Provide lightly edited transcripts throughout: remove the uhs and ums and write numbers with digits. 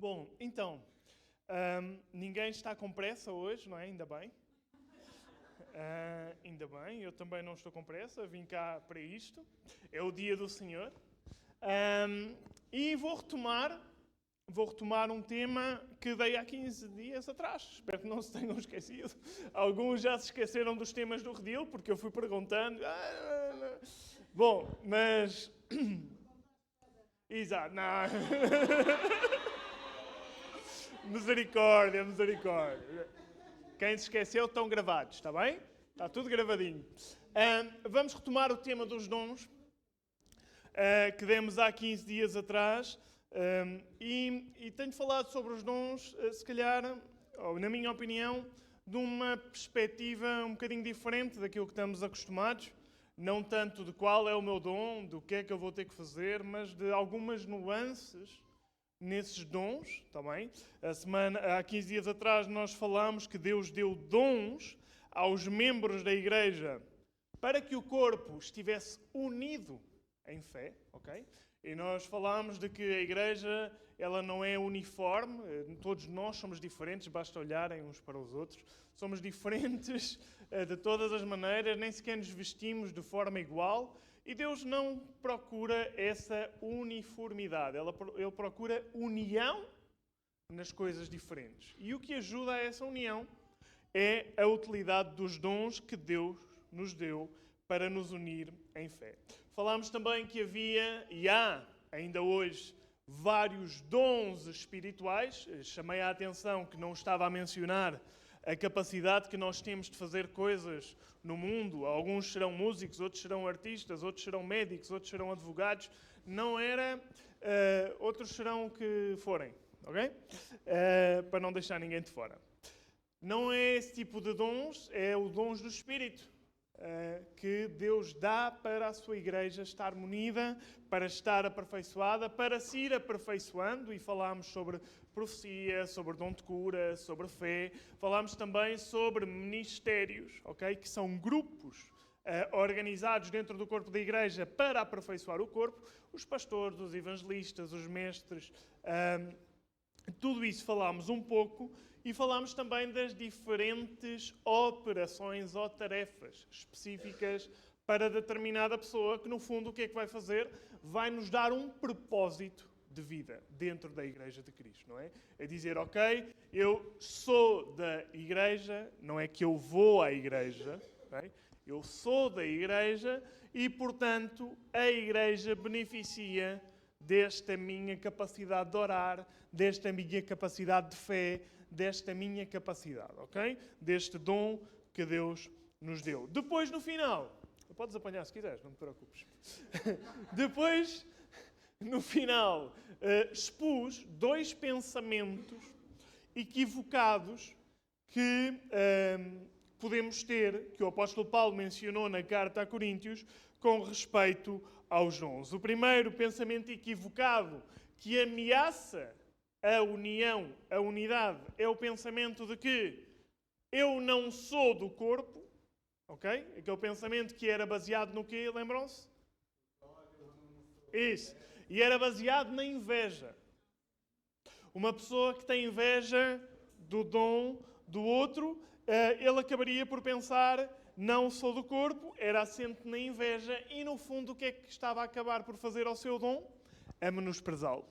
Bom, então, ninguém está com pressa hoje, não é? Ainda bem. Ainda bem, eu também não estou com pressa, vim cá para isto. É o dia do Senhor. E vou retomar um tema que dei há 15 dias atrás. Espero que não se tenham esquecido. Alguns já se esqueceram dos temas do Redil, porque eu fui perguntando. Bom, mas... Exato, não. Misericórdia. Quem se esqueceu estão gravados, está bem? Está tudo gravadinho. Vamos retomar o tema dos dons que demos há 15 dias atrás. E tenho falado sobre os dons, se calhar, ou na minha opinião, de uma perspectiva um bocadinho diferente daquilo que estamos acostumados. Não tanto de qual é o meu dom, do que é que eu vou ter que fazer, mas de algumas nuances nesses dons, está bem? Há 15 dias atrás nós falámos que Deus deu dons aos membros da igreja para que o corpo estivesse unido em fé, ok? E nós falámos de que a igreja, ela não é uniforme, todos nós somos diferentes, basta olharem uns para os outros. Somos diferentes de todas as maneiras, nem sequer nos vestimos de forma igual. E Deus não procura essa uniformidade, Ele procura união nas coisas diferentes. E o que ajuda a essa união é a utilidade dos dons que Deus nos deu para nos unir em fé. Falámos também que havia, e há ainda hoje, vários dons espirituais. Chamei a atenção que não estava a mencionar a capacidade que nós temos de fazer coisas no mundo. Alguns serão músicos, outros serão artistas, outros serão médicos, outros serão advogados. Não era, outros serão o que forem, ok? Para não deixar ninguém de fora. Não é esse tipo de dons, é o dons do Espírito que Deus dá para a sua igreja estar munida, para estar aperfeiçoada, para se ir aperfeiçoando. E falámos sobre profecia, sobre dom de cura, sobre fé. Falámos também sobre ministérios, ok? Que são grupos organizados dentro do corpo da igreja para aperfeiçoar o corpo. Os pastores, os evangelistas, os mestres, tudo isso falámos um pouco. E falámos também das diferentes operações ou tarefas específicas para determinada pessoa, que no fundo o que é que vai fazer? Vai nos dar um propósito de vida dentro da Igreja de Cristo, não é? É dizer, ok, eu sou da Igreja, não é que eu vou à Igreja, okay? Eu sou da Igreja e, portanto, a Igreja beneficia desta minha capacidade de orar, desta minha capacidade de fé, desta minha capacidade, ok? Deste dom que Deus nos deu. Depois, no final, podes apanhar se quiseres, não te preocupes. Depois, no final, expus dois pensamentos equivocados que podemos ter, que o apóstolo Paulo mencionou na carta a Coríntios, com respeito aos dons. O primeiro pensamento equivocado que ameaça a união, a unidade, é o pensamento de que eu não sou do corpo, ok? Aquele pensamento que era baseado no quê? Lembram-se? Isso. E era baseado na inveja. Uma pessoa que tem inveja do dom do outro, ele acabaria por pensar, não sou do corpo, era assente na inveja e no fundo o que é que estava a acabar por fazer ao seu dom? A menosprezá-lo.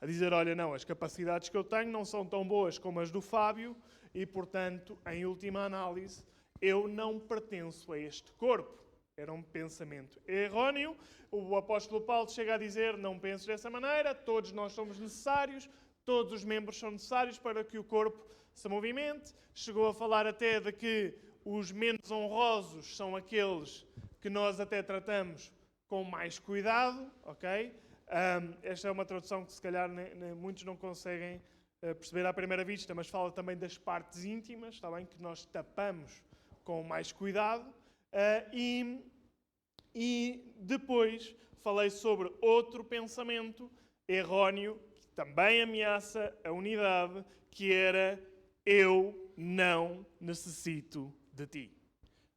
A dizer, olha, não, as capacidades que eu tenho não são tão boas como as do Fábio e, portanto, em última análise, eu não pertenço a este corpo. Era um pensamento erróneo. O apóstolo Paulo chega a dizer, não penses dessa maneira, todos nós somos necessários, todos os membros são necessários para que o corpo se movimente. Chegou a falar até de que os menos honrosos são aqueles que nós até tratamos com mais cuidado, ok? Esta é uma tradução que se calhar muitos não conseguem perceber à primeira vista, mas fala também das partes íntimas, está bem? Que nós tapamos com mais cuidado. E depois falei sobre outro pensamento erróneo, que também ameaça a unidade, que era eu não necessito de ti.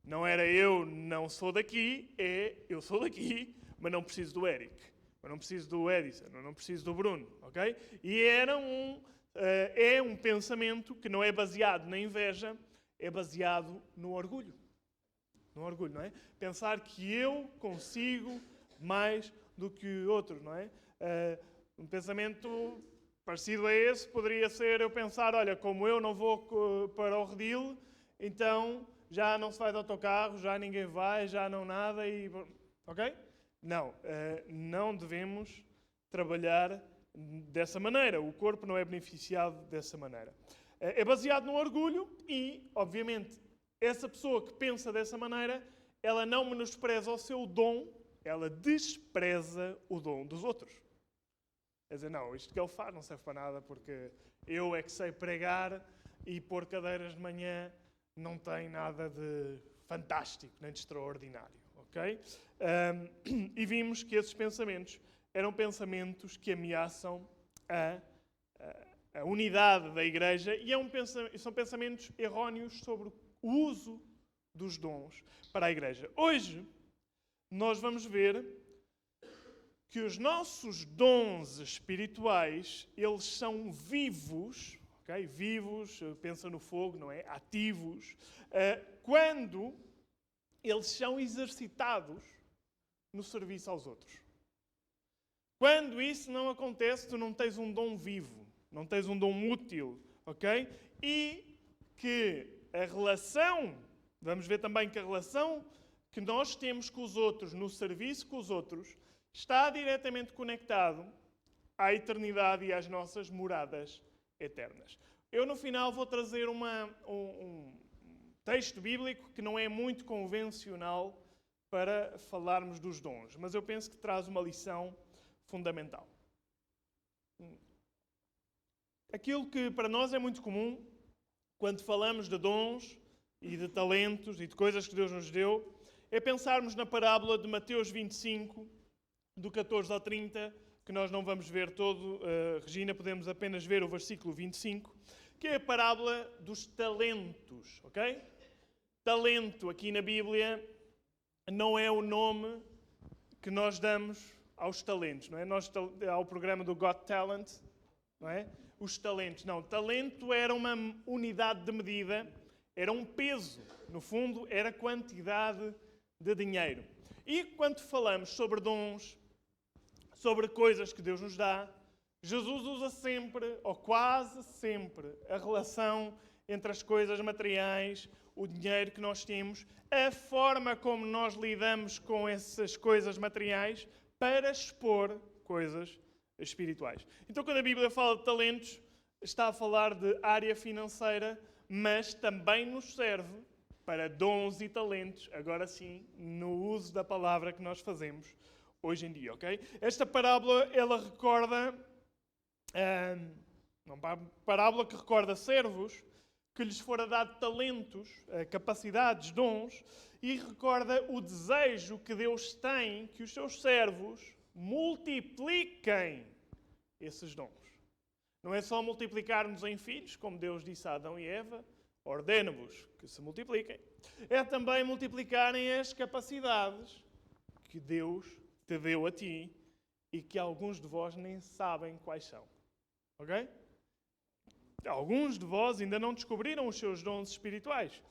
Não era eu não sou daqui, é eu sou daqui, mas não preciso do Eric. Eu não preciso do Edison, eu não preciso do Bruno, ok? E é um pensamento que não é baseado na inveja, é baseado no orgulho. No orgulho, não é? Pensar que eu consigo mais do que outros, não é? Um pensamento parecido a esse poderia ser eu pensar, olha, como eu não vou para o redil, então já não se vai de autocarro, já ninguém vai, já não nada, e ok? Não, não devemos trabalhar dessa maneira. O corpo não é beneficiado dessa maneira. É baseado no orgulho e, obviamente, essa pessoa que pensa dessa maneira, ela não menospreza o seu dom, ela despreza o dom dos outros. Quer dizer, não, isto que ele faz não serve para nada porque eu é que sei pregar e pôr cadeiras de manhã não tem nada de fantástico nem de extraordinário, ok? E vimos que esses pensamentos eram pensamentos que ameaçam a unidade da igreja e são pensamentos erróneos sobre o uso dos dons para a igreja. Hoje, nós vamos ver que os nossos dons espirituais, eles são vivos, ok? Vivos, pensa no fogo, não é? Ativos, quando eles são exercitados no serviço aos outros. Quando isso não acontece, tu não tens um dom vivo, não tens um dom útil, ok? E que a relação, vamos ver também que a relação que nós temos com os outros, no serviço com os outros, está diretamente conectado à eternidade e às nossas moradas eternas. Eu, no final, vou trazer um texto bíblico que não é muito convencional para falarmos dos dons, mas eu penso que traz uma lição fundamental. Aquilo que para nós é muito comum, quando falamos de dons e de talentos e de coisas que Deus nos deu, é pensarmos na parábola de Mateus 25, do 14 ao 30, que nós não vamos ver todo, Regina, podemos apenas ver o versículo 25, que é a parábola dos talentos, ok? Talento aqui na Bíblia não é o nome que nós damos aos talentos, não é? Há o programa do Got Talent, não é? Os talentos, não. Talento era uma unidade de medida, era um peso, no fundo, era quantidade de dinheiro. E quando falamos sobre dons, sobre coisas que Deus nos dá, Jesus usa sempre, ou quase sempre, a relação entre as coisas materiais, o dinheiro que nós temos, a forma como nós lidamos com essas coisas materiais para expor coisas espirituais. Então, quando a Bíblia fala de talentos, está a falar de área financeira, mas também nos serve para dons e talentos, agora sim, no uso da palavra que nós fazemos hoje em dia, ok? Esta parábola, ela recorda, uma parábola que recorda servos que lhes fora dado talentos, capacidades, dons, e recorda o desejo que Deus tem que os seus servos multipliquem esses dons. Não é só multiplicar-nos em filhos, como Deus disse a Adão e Eva, ordena-vos que se multipliquem. É também multiplicarem as capacidades que Deus te deu a ti e que alguns de vós nem sabem quais são. Ok? Alguns de vós ainda não descobriram os seus dons espirituais,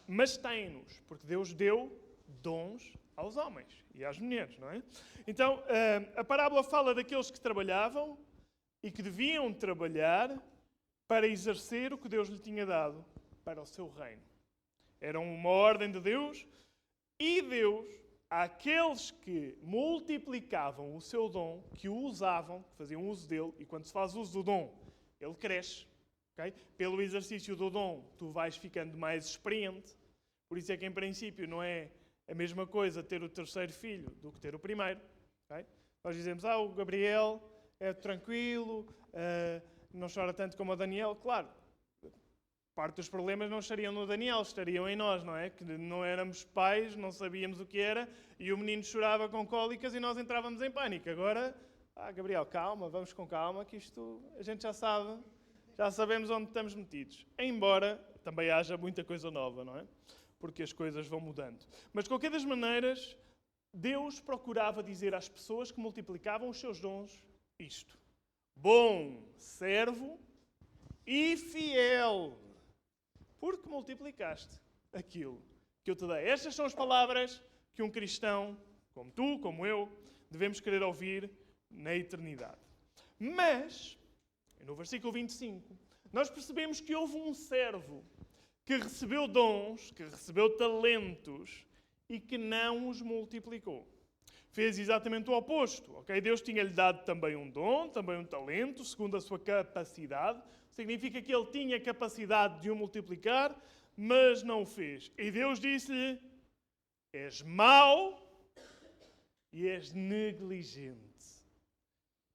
mas têm-nos, porque Deus deu dons aos homens e às mulheres, não é? Então, a parábola fala daqueles que trabalhavam e que deviam trabalhar para exercer o que Deus lhe tinha dado para o seu reino. Era uma ordem de Deus e Deus, àqueles que multiplicavam o seu dom, que o usavam, que faziam uso dele, e quando se faz uso do dom, ele cresce. Okay? Pelo exercício do dom, tu vais ficando mais experiente. Por isso é que, em princípio, não é a mesma coisa ter o terceiro filho do que ter o primeiro. Okay? Nós dizemos, o Gabriel é tranquilo, não chora tanto como o Daniel. Claro, parte dos problemas não estariam no Daniel, estariam em nós, não é? Que não éramos pais, não sabíamos o que era, e o menino chorava com cólicas e nós entrávamos em pânico. Agora, Gabriel, calma, vamos com calma, que isto a gente já sabe, já sabemos onde estamos metidos. Embora também haja muita coisa nova, não é? Porque as coisas vão mudando. Mas, de qualquer das maneiras, Deus procurava dizer às pessoas que multiplicavam os seus dons isto: bom servo e fiel, porque multiplicaste aquilo que eu te dei. Estas são as palavras que um cristão, como tu, como eu, devemos querer ouvir na eternidade. Mas, no versículo 25, nós percebemos que houve um servo que recebeu dons, que recebeu talentos e que não os multiplicou. Fez exatamente o oposto. Okay? Deus tinha-lhe dado também um dom, também um talento, segundo a sua capacidade. Significa que ele tinha capacidade de o multiplicar, mas não o fez. E Deus disse-lhe: és mau e és negligente.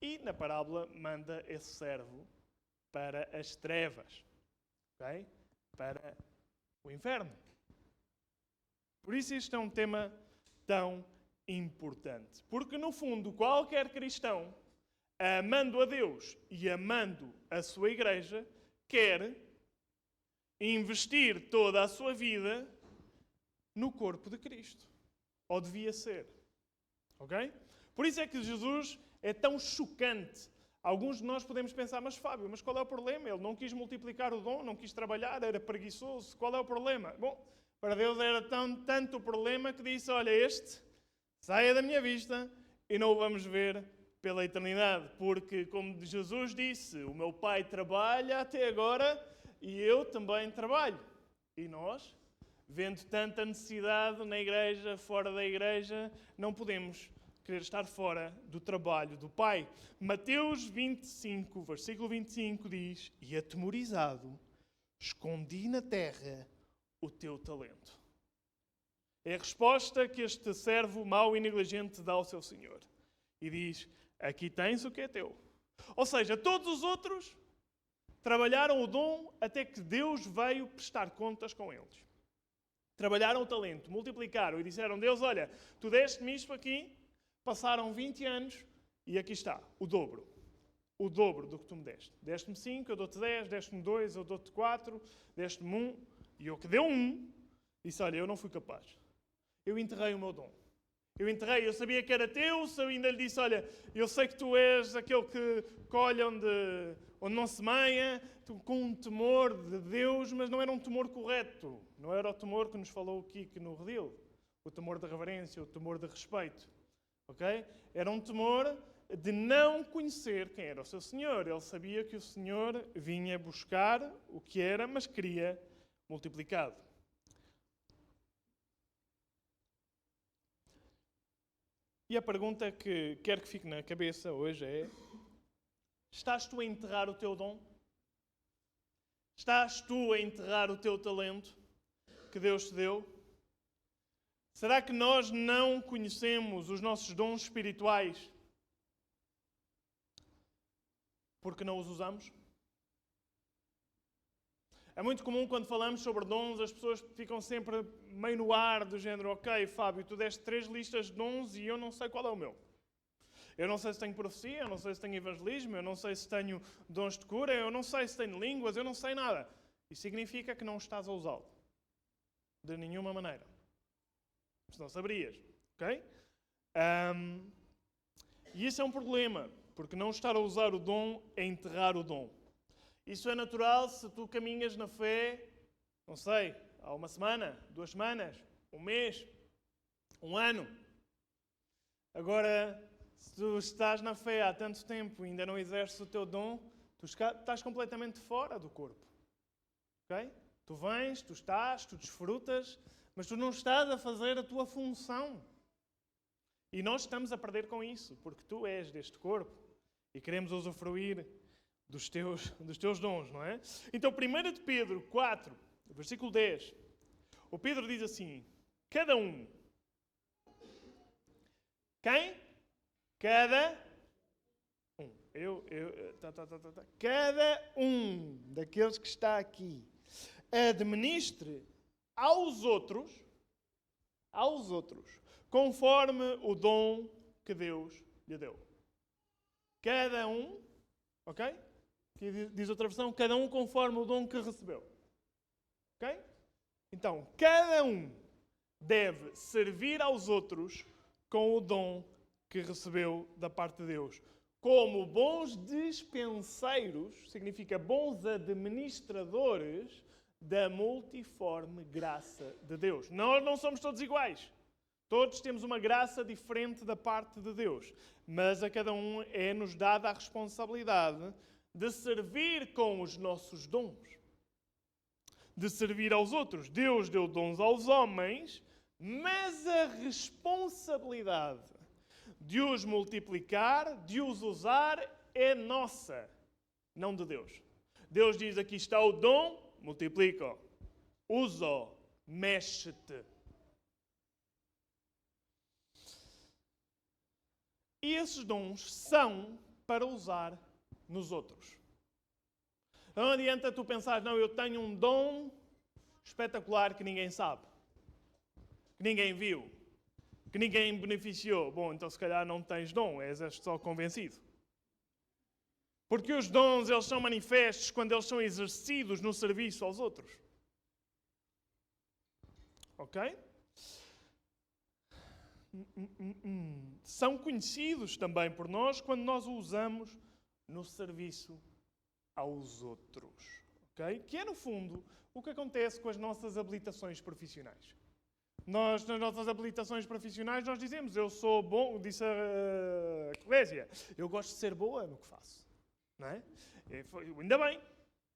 E na parábola manda esse servo para as trevas, okay? Para o inferno. Por isso este é um tema tão importante. Porque no fundo qualquer cristão, amando a Deus e amando a sua igreja, quer investir toda a sua vida no corpo de Cristo. Ou devia ser. Ok? Por isso é que Jesus é tão chocante. Alguns de nós podemos pensar, mas Fábio, mas qual é o problema? Ele não quis multiplicar o dom, não quis trabalhar, era preguiçoso. Qual é o problema? Bom, para Deus era tanto o problema que disse, olha, este saia da minha vista e não o vamos ver pela eternidade. Porque, como Jesus disse, o meu Pai trabalha até agora e eu também trabalho. E nós, vendo tanta necessidade na igreja, fora da igreja, não podemos querer estar fora do trabalho do Pai. Mateus 25, versículo 25 diz: e atemorizado, escondi na terra o teu talento. É a resposta que este servo mau e negligente dá ao seu senhor. E diz: aqui tens o que é teu. Ou seja, todos os outros trabalharam o dom até que Deus veio prestar contas com eles. Trabalharam o talento, multiplicaram e disseram: Deus, olha, tu deste-me isto aqui, passaram 20 anos e aqui está, o dobro. O dobro do que tu me deste. Deste-me 5, eu dou-te 10, deste-me 2, eu dou-te 4, deste-me 1, e eu que deu 1, disse: olha, eu não fui capaz. Eu enterrei o meu dom. Eu sabia que era teu, eu ainda lhe disse: olha, eu sei que tu és aquele que colhe onde não semeia, com um temor de Deus, mas não era um temor correto. Não era o temor que nos falou o Kiko no redil. O temor de reverência, o temor de respeito. Okay? Era um temor de não conhecer quem era o seu Senhor. Ele sabia que o Senhor vinha buscar o que era, mas queria multiplicado. E a pergunta que quero que fique na cabeça hoje é: estás tu a enterrar o teu dom? Estás tu a enterrar o teu talento que Deus te deu? Será que nós não conhecemos os nossos dons espirituais porque não os usamos? É muito comum quando falamos sobre dons, as pessoas ficam sempre meio no ar, do género: ok, Fábio, tu deste 3 listas de dons e eu não sei qual é o meu. Eu não sei se tenho profecia, eu não sei se tenho evangelismo, eu não sei se tenho dons de cura, eu não sei se tenho línguas, eu não sei nada. Isso significa que não estás a usá-lo. De nenhuma maneira. Se não saberias. Ok? E isso é um problema, porque não estar a usar o dom é enterrar o dom. Isso é natural se tu caminhas na fé, não sei, há uma semana, 2 semanas, 1 mês, 1 ano. Agora, se tu estás na fé há tanto tempo e ainda não exerces o teu dom, tu estás completamente fora do corpo. Ok? Tu vens, tu estás, tu desfrutas, mas tu não estás a fazer a tua função. E nós estamos a perder com isso, porque tu és deste corpo e queremos usufruir dos teus dons, não é? Então, 1 de Pedro 4, versículo 10, o Pedro diz assim: cada um. Quem? Cada um. Cada um daqueles que está aqui administre aos outros, conforme o dom que Deus lhe deu. Cada um, ok? Aqui diz outra versão: cada um conforme o dom que recebeu. Ok? Então, cada um deve servir aos outros com o dom que recebeu da parte de Deus. Como bons dispenseiros, significa bons administradores da multiforme graça de Deus. Nós não somos todos iguais. Todos temos uma graça diferente da parte de Deus. Mas a cada um é-nos dada a responsabilidade de servir com os nossos dons. De servir aos outros. Deus deu dons aos homens, mas a responsabilidade de os multiplicar, de os usar, é nossa, não de Deus. Deus diz, aqui está o dom, multiplica-o, usa-o, mexe-te. E esses dons são para usar nos outros. Não adianta tu pensar, não, eu tenho um dom espetacular que ninguém sabe, que ninguém viu, que ninguém beneficiou. Bom, então se calhar não tens dom, és só convencido. Porque os dons, eles são manifestos quando eles são exercidos no serviço aos outros. Ok? São conhecidos também por nós quando nós o usamos no serviço aos outros. Ok? Que é, no fundo, o que acontece com as nossas habilitações profissionais. Nós, nas nossas habilitações profissionais, nós dizemos, eu sou bom, disse a Eclésia, eu gosto de ser boa no que faço. Não é? Ainda bem.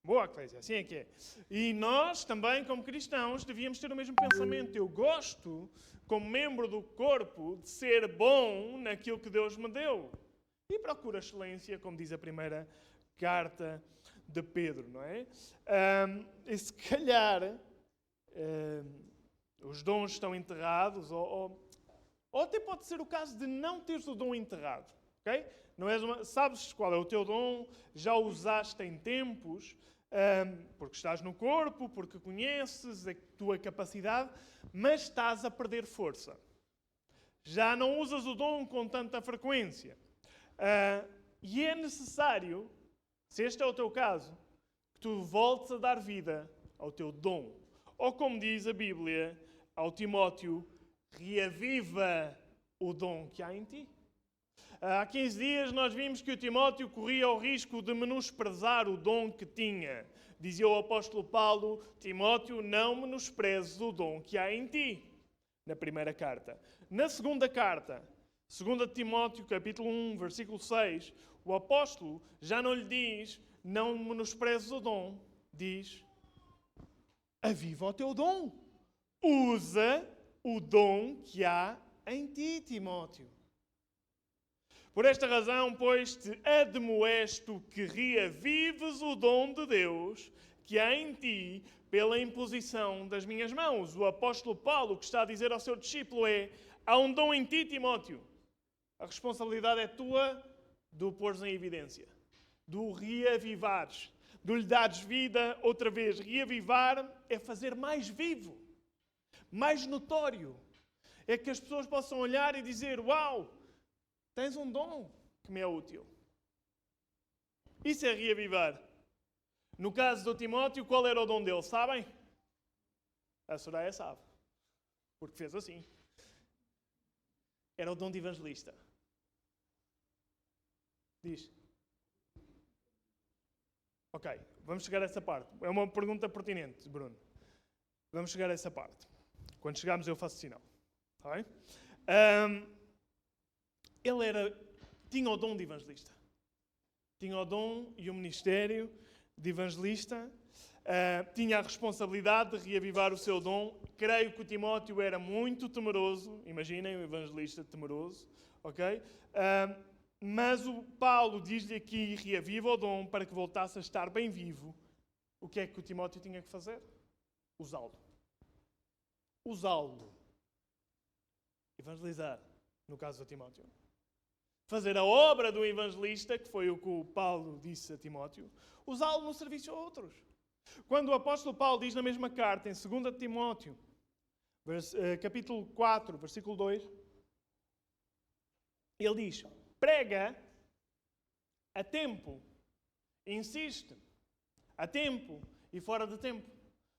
Boa, Eclésia, assim é que é. E nós também, como cristãos, devíamos ter o mesmo pensamento. Eu gosto, como membro do corpo, de ser bom naquilo que Deus me deu. E procuro a excelência, como diz a primeira carta de Pedro, não é? E se calhar os dons estão enterrados, ou até pode ser o caso de não teres o dom enterrado, ok? Não és sabes qual é o teu dom, já o usaste em tempos, porque estás no corpo, porque conheces a tua capacidade, mas estás a perder força. Já não usas o dom com tanta frequência. E é necessário, se este é o teu caso, que tu voltes a dar vida ao teu dom. Ou como diz a Bíblia ao Timóteo, reaviva o dom que há em ti. Há 15 dias nós vimos que o Timóteo corria o risco de menosprezar o dom que tinha. Dizia o apóstolo Paulo, Timóteo, não menosprezes o dom que há em ti. Na primeira carta. Na segunda carta, 2 Timóteo, capítulo 1, versículo 6, o apóstolo já não lhe diz, não menosprezes o dom, diz, aviva o teu dom. Usa o dom que há em ti, Timóteo. Por esta razão, pois, te admoesto que reavives o dom de Deus que há em ti pela imposição das minhas mãos. O apóstolo Paulo, que está a dizer ao seu discípulo é, há um dom em ti, Timóteo. A responsabilidade é tua de o pôres em evidência, de o reavivares, de lhe dares vida outra vez. Reavivar é fazer mais vivo, mais notório. É que as pessoas possam olhar e dizer, uau, tens um dom que me é útil. Isso é reavivar. No caso do Timóteo, qual era o dom dele? Sabem? A Soraya sabe. Porque fez assim. Era o dom de evangelista. Diz. Ok, vamos chegar a essa parte. É uma pergunta pertinente, Bruno. Vamos chegar a essa parte. Quando chegarmos eu faço sinal. Está bem? Ele tinha o dom de evangelista. Tinha o dom e o ministério de evangelista. Tinha a responsabilidade de reavivar o seu dom. Creio que o Timóteo era muito temeroso. Imaginem, um evangelista temeroso. Ok? Mas o Paulo diz-lhe aqui, reaviva o dom para que voltasse a estar bem vivo. O que é que o Timóteo tinha que fazer? Usá-lo. Usá-lo. Evangelizar, no caso do Timóteo. Fazer a obra do evangelista, que foi o que o Paulo disse a Timóteo, usá-lo no serviço a outros. Quando o apóstolo Paulo diz na mesma carta, em 2 Timóteo, capítulo 4, versículo 2, ele diz, prega a tempo, insiste, a tempo e fora de tempo.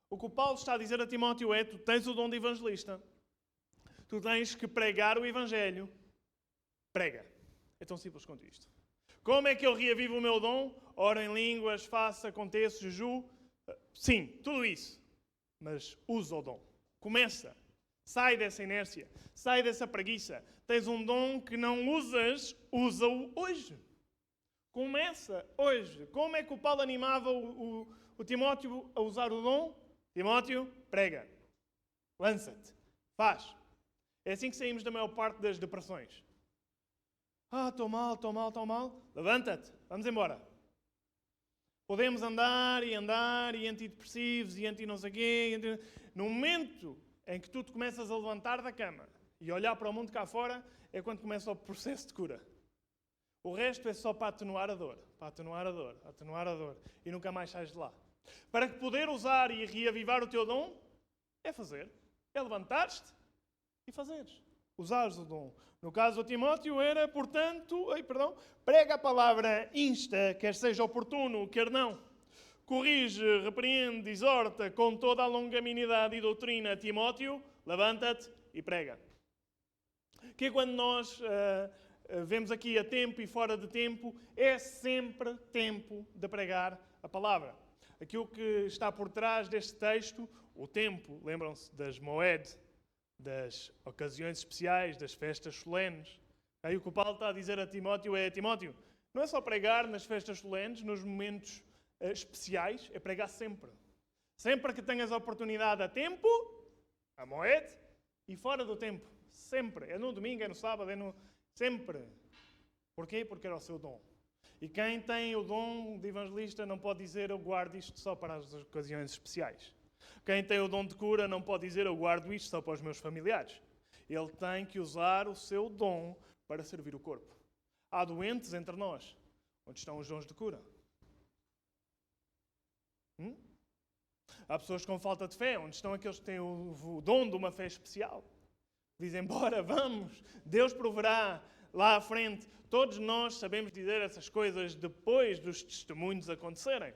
O que o Paulo está a dizer a Timóteo é, tu tens o dom de evangelista, tu tu tens que pregar o Evangelho. Prega. É tão simples quanto isto. Como é que eu reavivo o meu dom? Oro em línguas, faço, aconteço, jeju. Sim, tudo isso. Mas usa o dom. Começa. Sai dessa inércia. Sai dessa preguiça. Tens um dom que não usas, usa-o hoje. Começa hoje. Como é que o Paulo animava o Timóteo a usar o dom? Timóteo, prega. Lança-te. Faz. É assim que saímos da maior parte das depressões. Estou mal. Levanta-te. Vamos embora. Podemos andar e antidepressivos e anti não sei quê. No momento em que tu te começas a levantar da cama e olhar para o mundo cá fora, é quando começa o processo de cura. O resto é só para atenuar a dor. E nunca mais sais de lá. Para poder usar e reavivar o teu dom, é fazer. É levantar-te e fazeres. Usares o dom. No caso do Timóteo era, portanto, prega a palavra, insta, quer seja oportuno, quer não. Corrige, repreende, exorta com toda a longanimidade e doutrina. Timóteo, levanta-te e prega. Que quando nós vemos aqui a tempo e fora de tempo, é sempre tempo de pregar a palavra. Aquilo que está por trás deste texto, o tempo, lembram-se das Moed, das ocasiões especiais, das festas solenes. Aí o que o Paulo está a dizer a Timóteo é: Timóteo, não é só pregar nas festas solenes, nos momentos especiais, é pregar sempre. Sempre que tenhas a oportunidade a tempo, a Moed, e fora do tempo. Sempre. É no domingo, é no sábado, sempre. Porquê? Porque era o seu dom. E quem tem o dom de evangelista não pode dizer eu guardo isto só para as ocasiões especiais. Quem tem o dom de cura não pode dizer eu guardo isto só para os meus familiares. Ele tem que usar o seu dom para servir o corpo. Há doentes entre nós. Onde estão os dons de cura? Há pessoas com falta de fé. Onde estão aqueles que têm o dom de uma fé especial? Dizem, bora, vamos. Deus proverá lá à frente. Todos nós sabemos dizer essas coisas depois dos testemunhos acontecerem.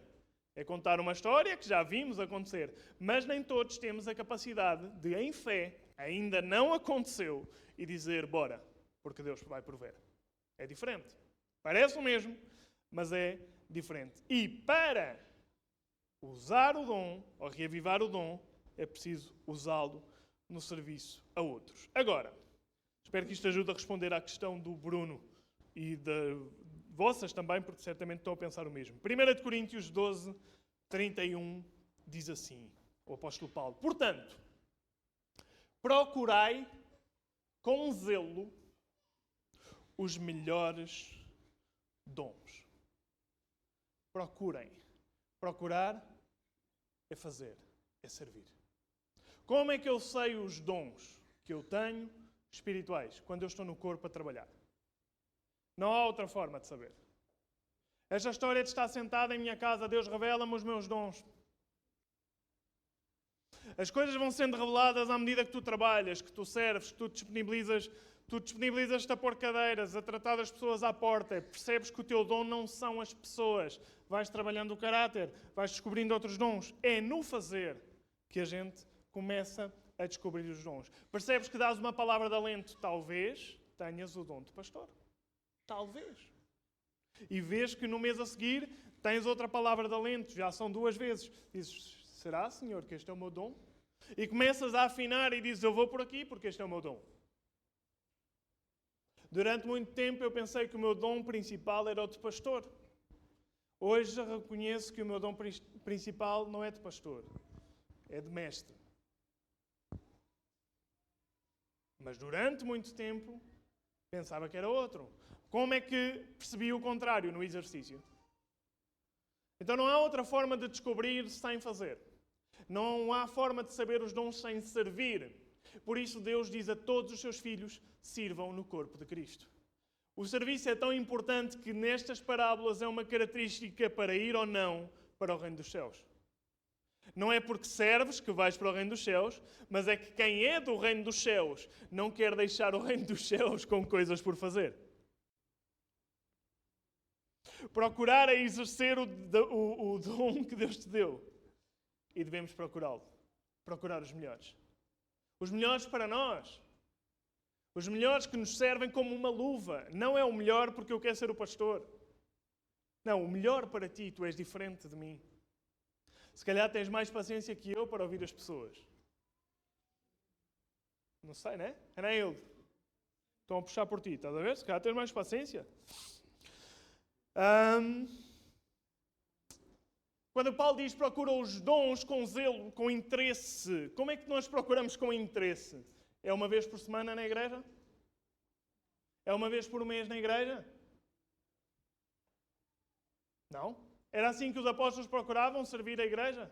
É contar uma história que já vimos acontecer. Mas nem todos temos a capacidade de, em fé, ainda não aconteceu, e dizer, bora, porque Deus vai prover. É diferente. Parece o mesmo, mas é diferente. E para usar o dom, ou reavivar o dom, é preciso usá-lo no serviço a outros. Agora, espero que isto ajude a responder à questão do Bruno e de vossas também, porque certamente estão a pensar o mesmo. 1 Coríntios 12, 31 diz assim, o apóstolo Paulo: portanto, procurai com zelo os melhores dons. Procurem. Procurar é fazer, é servir. Como é que eu sei os dons que eu tenho espirituais quando eu estou no corpo a trabalhar? Não há outra forma de saber. Esta história de estar sentado em minha casa, Deus revela-me os meus dons. As coisas vão sendo reveladas à medida que tu trabalhas, que tu serves, que tu disponibilizas-te a pôr cadeiras, a tratar das pessoas à porta. Percebes que o teu dom não são as pessoas. Vais trabalhando o caráter, vais descobrindo outros dons. É no fazer que a gente começa a descobrir os dons. Percebes que dás uma palavra de alento, talvez tenhas o dom de pastor. Talvez. E vês que no mês a seguir tens outra palavra de alento, já são 2 vezes. Dizes, será, Senhor, que este é o meu dom? E começas a afinar e dizes, eu vou por aqui porque este é o meu dom. Durante muito tempo eu pensei que o meu dom principal era o de pastor. Hoje reconheço que o meu dom principal não é de pastor, é de mestre. Mas durante muito tempo pensava que era outro. Como é que percebi o contrário no exercício? Então não há outra forma de descobrir sem fazer. Não há forma de saber os dons sem servir. Por isso Deus diz a todos os seus filhos, sirvam no corpo de Cristo. O serviço é tão importante que nestas parábolas é uma característica para ir ou não para o reino dos céus. Não é porque serves que vais para o reino dos céus, mas é que quem é do reino dos céus não quer deixar o reino dos céus com coisas por fazer. Procurar é exercer o dom que Deus te deu. E devemos procurá-lo. Procurar os melhores. Os melhores para nós. Os melhores que nos servem como uma luva. Não é o melhor porque eu quero ser o pastor. Não, o melhor para ti, tu és diferente de mim. Se calhar tens mais paciência que eu para ouvir as pessoas. Não sei, né? Ana Hilde. Estão a puxar por ti, estás a ver? Se calhar tens mais paciência. Quando Paulo diz procura os dons com zelo, com interesse, como é que nós procuramos com interesse? É uma vez por semana na igreja? É uma vez por mês na igreja? Não. Era assim que os apóstolos procuravam servir a igreja?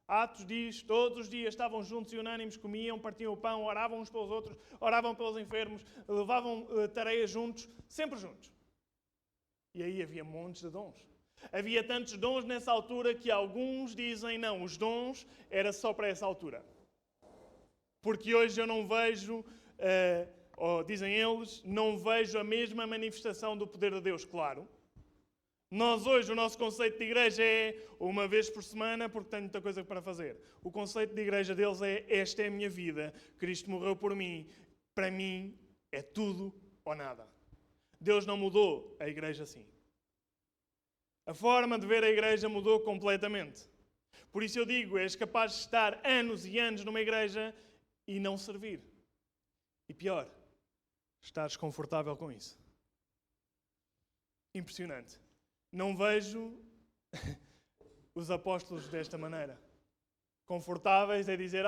Atos diz, todos os dias estavam juntos e unânimes, comiam, partiam o pão, oravam uns pelos outros, oravam pelos enfermos, levavam tareias juntos, sempre juntos. E aí havia montes de dons. Havia tantos dons nessa altura que alguns dizem, não, os dons era só para essa altura. Porque hoje eu não vejo, ou dizem eles, não vejo a mesma manifestação do poder de Deus, claro. Nós hoje, o nosso conceito de igreja é uma vez por semana porque tenho muita coisa para fazer. O conceito de igreja deles é, esta é a minha vida, Cristo morreu por mim, para mim é tudo ou nada. Deus não mudou a igreja assim. A forma de ver a igreja mudou completamente. Por isso eu digo, és capaz de estar anos e anos numa igreja e não servir. E pior, estar desconfortável com isso. Impressionante. Não vejo os apóstolos desta maneira. Confortáveis a dizer,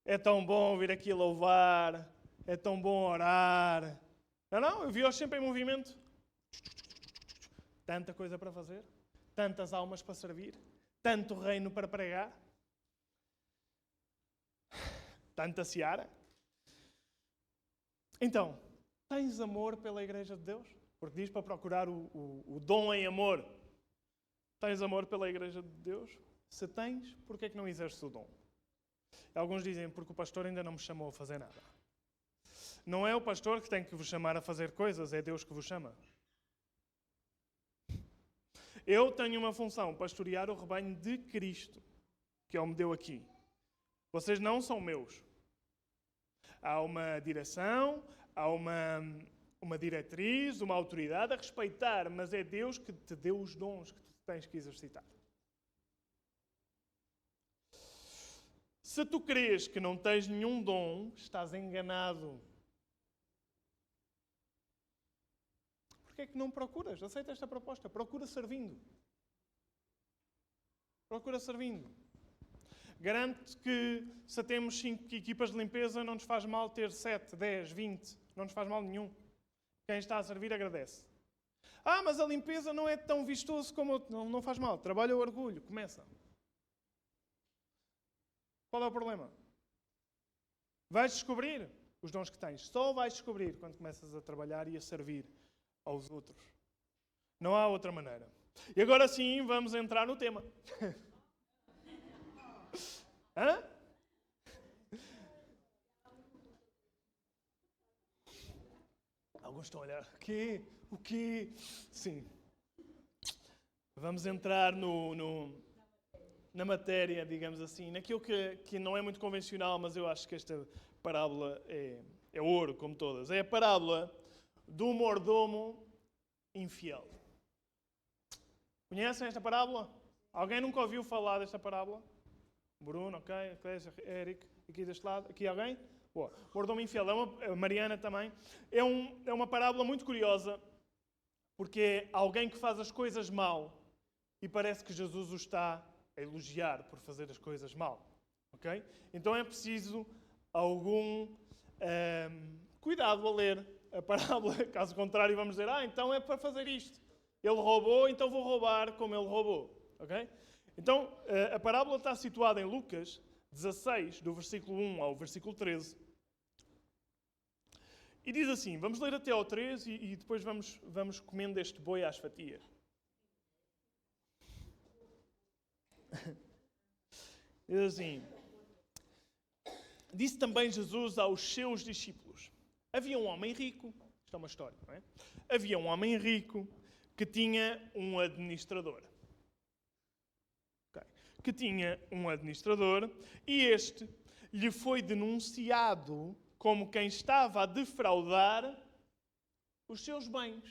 é tão bom vir aqui louvar, é tão bom orar. Não, eu vi-os sempre em movimento. Tanta coisa para fazer, tantas almas para servir, tanto reino para pregar, tanta seara. Então, tens amor pela Igreja de Deus? Porque diz para procurar o dom em amor. Tens amor pela Igreja de Deus? Se tens, porquê é que não exerces o dom? Alguns dizem, porque o pastor ainda não me chamou a fazer nada. Não é o pastor que tem que vos chamar a fazer coisas, é Deus que vos chama. Eu tenho uma função, pastorear o rebanho de Cristo, que Ele me deu aqui. Vocês não são meus. Há uma direção, há uma diretriz, uma autoridade a respeitar, mas é Deus que te deu os dons que tu tens que exercitar. Se tu crês que não tens nenhum dom, estás enganado. Porquê é que não procuras? Aceita esta proposta. Procura servindo. Procura servindo. Garanto que se temos 5 equipas de limpeza, não nos faz mal ter 7, 10, 20. Não nos faz mal nenhum. Quem está a servir agradece. Mas a limpeza não é tão vistoso como... Não faz mal. Trabalha o orgulho. Começa. Qual é o problema? Vais descobrir os dons que tens. Só vais descobrir quando começas a trabalhar e a servir aos outros. Não há outra maneira. E agora sim, vamos entrar no tema. Hã? Alguns estão a olhar. O quê? O quê? Sim. Vamos entrar na matéria, digamos assim, naquilo que não é muito convencional, mas eu acho que esta parábola é ouro, como todas. É a parábola do mordomo infiel. Conhecem esta parábola? Alguém nunca ouviu falar desta parábola? Bruno, ok, Eric, aqui deste lado. Aqui alguém? Boa. Mordomo infiel, a Mariana também. É uma parábola muito curiosa, porque é alguém que faz as coisas mal e parece que Jesus o está a elogiar por fazer as coisas mal. Ok? Então é preciso algum cuidado a ler a parábola. Caso contrário, vamos dizer, então é para fazer isto. Ele roubou, então vou roubar como ele roubou. Ok? Então, a parábola está situada em Lucas 16, do versículo 1 ao versículo 13. E diz assim, vamos ler até ao 13 e depois vamos comendo este boi às fatias. Diz assim, disse também Jesus aos seus discípulos, havia um homem rico, isto é uma história, não é? Havia um homem rico que tinha um administrador. Que tinha um administrador e este lhe foi denunciado como quem estava a defraudar os seus bens.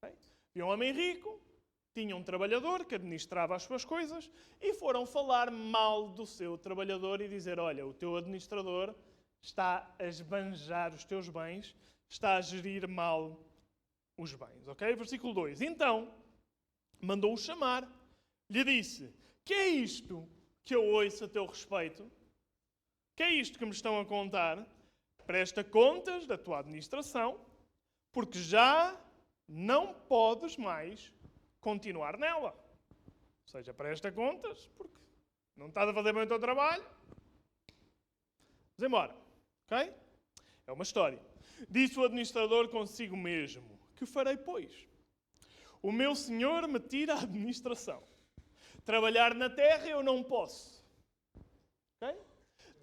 Okay? E um homem rico tinha um trabalhador que administrava as suas coisas e foram falar mal do seu trabalhador e dizer: olha, o teu administrador está a esbanjar os teus bens, está a gerir mal os bens. Ok? Versículo 2. Então, mandou-o chamar, lhe disse: que é isto que eu ouço a teu respeito? Que é isto que me estão a contar? Presta contas da tua administração, porque já não podes mais continuar nela. Ou seja, presta contas, porque não estás a fazer bem o teu trabalho. Vamos embora. Ok? É uma história. Disse o administrador consigo mesmo: que farei, pois? O meu senhor me tira a administração. Trabalhar na terra eu não posso. Okay?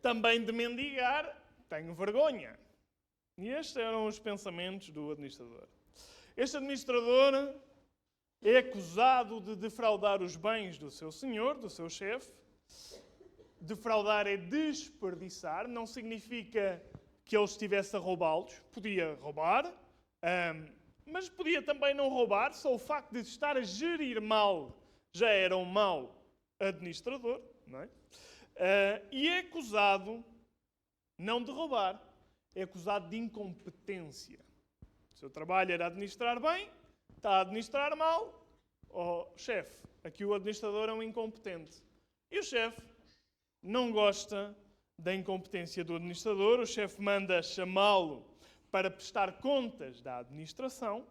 Também de mendigar tenho vergonha. E estes eram os pensamentos do administrador. Este administrador é acusado de defraudar os bens do seu senhor, do seu chefe. Defraudar é desperdiçar, não significa que ele estivesse a roubá-los. Podia roubar, mas podia também não roubar, só o facto de estar a gerir mal já era um mau administrador, não é? E é acusado não de roubar, é acusado de incompetência. O seu trabalho era administrar bem, está a administrar mal. Oh, chefe, aqui o administrador é um incompetente. E o chefe não gosta da incompetência do administrador. O chefe manda chamá-lo para prestar contas da administração.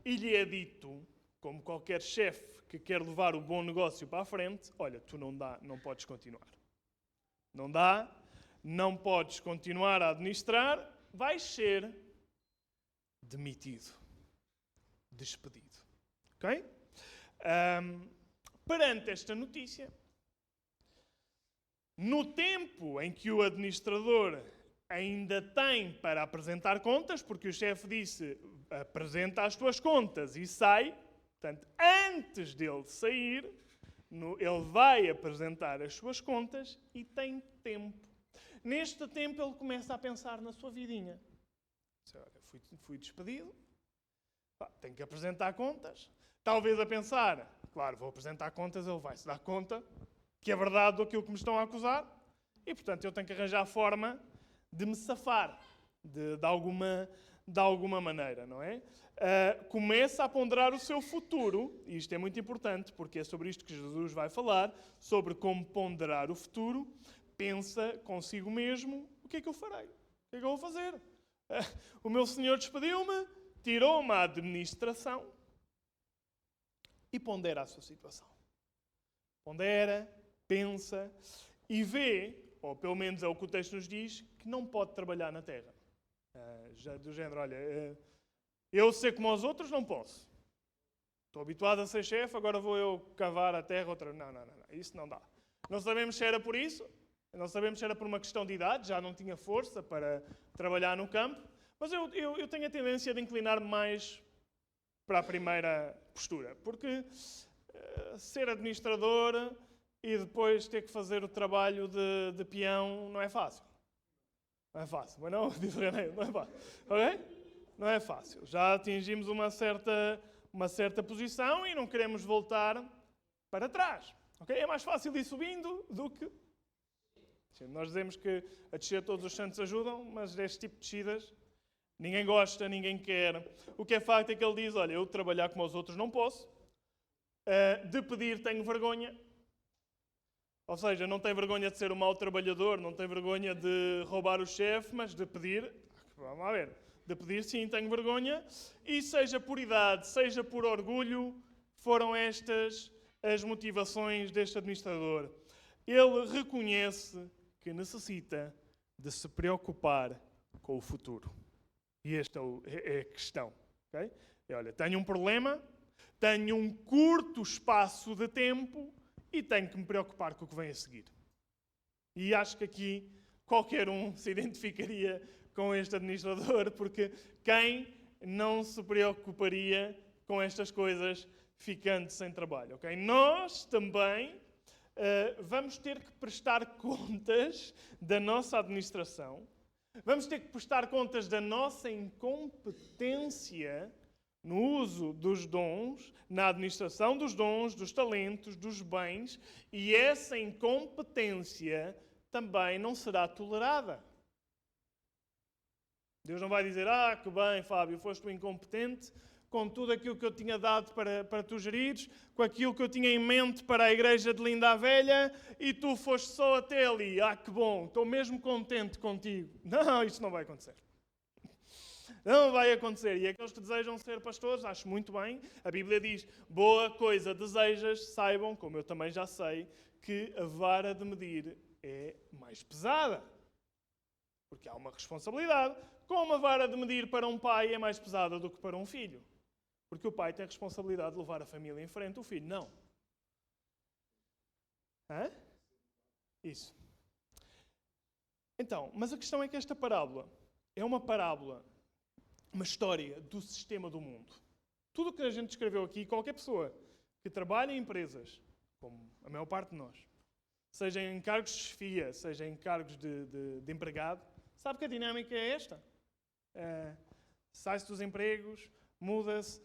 E lhe é dito, como qualquer chefe que quer levar o bom negócio para a frente: olha, tu não podes continuar. Não dá, não podes continuar a administrar, vais ser demitido, despedido. Ok? Perante esta notícia, no tempo em que o administrador ainda tem para apresentar contas, porque o chefe disse: apresenta as tuas contas e sai. Portanto, antes dele sair, ele vai apresentar as suas contas e tem tempo. Neste tempo, ele começa a pensar na sua vidinha. Olha, fui despedido, tenho que apresentar contas. Talvez a pensar: claro, vou apresentar contas, ele vai se dar conta que é verdade daquilo que me estão a acusar e, portanto, eu tenho que arranjar a forma de me safar de alguma maneira, não é? Começa a ponderar o seu futuro, e isto é muito importante, porque é sobre isto que Jesus vai falar, sobre como ponderar o futuro. Pensa consigo mesmo: o que é que eu farei? O que é que eu vou fazer? O meu senhor despediu-me, tirou-me a administração, e pondera a sua situação. Pondera, pensa e vê, ou pelo menos é o que o texto nos diz, que não pode trabalhar na terra. Do género: olha, eu ser como os outros não posso. Estou habituado a ser chefe, agora vou eu cavar a terra outra. Não, isso não dá. Não sabemos se era por isso, não sabemos se era por uma questão de idade, já não tinha força para trabalhar no campo, mas eu tenho a tendência de inclinar-me mais para a primeira postura, porque ser administrador e depois ter que fazer o trabalho de peão não é fácil. Não é fácil, mas não, diz o René, não é fácil. Ok? Não é fácil. Já atingimos uma certa posição e não queremos voltar para trás. Okay? É mais fácil ir subindo do que... Nós dizemos que a descer todos os santos ajudam, mas deste tipo de descidas ninguém gosta, ninguém quer. O que é facto é que ele diz: olha, eu trabalhar como os outros não posso, de pedir tenho vergonha. Ou seja, não tem vergonha de ser um mau trabalhador, não tem vergonha de roubar o chefe, mas de pedir, vamos lá ver, de pedir sim, tenho vergonha. E seja por idade, seja por orgulho, foram estas as motivações deste administrador. Ele reconhece que necessita de se preocupar com o futuro. E esta é a questão. Okay? Olha, tenho um problema, tenho um curto espaço de tempo e tenho que me preocupar com o que vem a seguir. E acho que aqui qualquer um se identificaria com este administrador, porque quem não se preocuparia com estas coisas ficando sem trabalho? Okay? Nós também vamos ter que prestar contas da nossa administração, vamos ter que prestar contas da nossa incompetência no uso dos dons, na administração dos dons, dos talentos, dos bens, e essa incompetência também não será tolerada. Deus não vai dizer, que bem, Fábio, foste um incompetente com tudo aquilo que eu tinha dado para tu gerires, com aquilo que eu tinha em mente para a igreja de Linda a Velha, e tu foste só até ali. Que bom, estou mesmo contente contigo. Não, isso não vai acontecer. Não vai acontecer. E aqueles que desejam ser pastores, acho muito bem. A Bíblia diz, boa coisa desejas, saibam, como eu também já sei, que a vara de medir é mais pesada. Porque há uma responsabilidade. Como a vara de medir para um pai é mais pesada do que para um filho? Porque o pai tem a responsabilidade de levar a família em frente, o filho não. Isso. Então, mas a questão é que esta parábola é uma parábola, uma história do sistema do mundo. Tudo o que a gente escreveu aqui, qualquer pessoa que trabalha em empresas, como a maior parte de nós, seja em cargos de chefia, seja em cargos de empregado, sabe que a dinâmica é esta. Sai-se dos empregos, muda-se,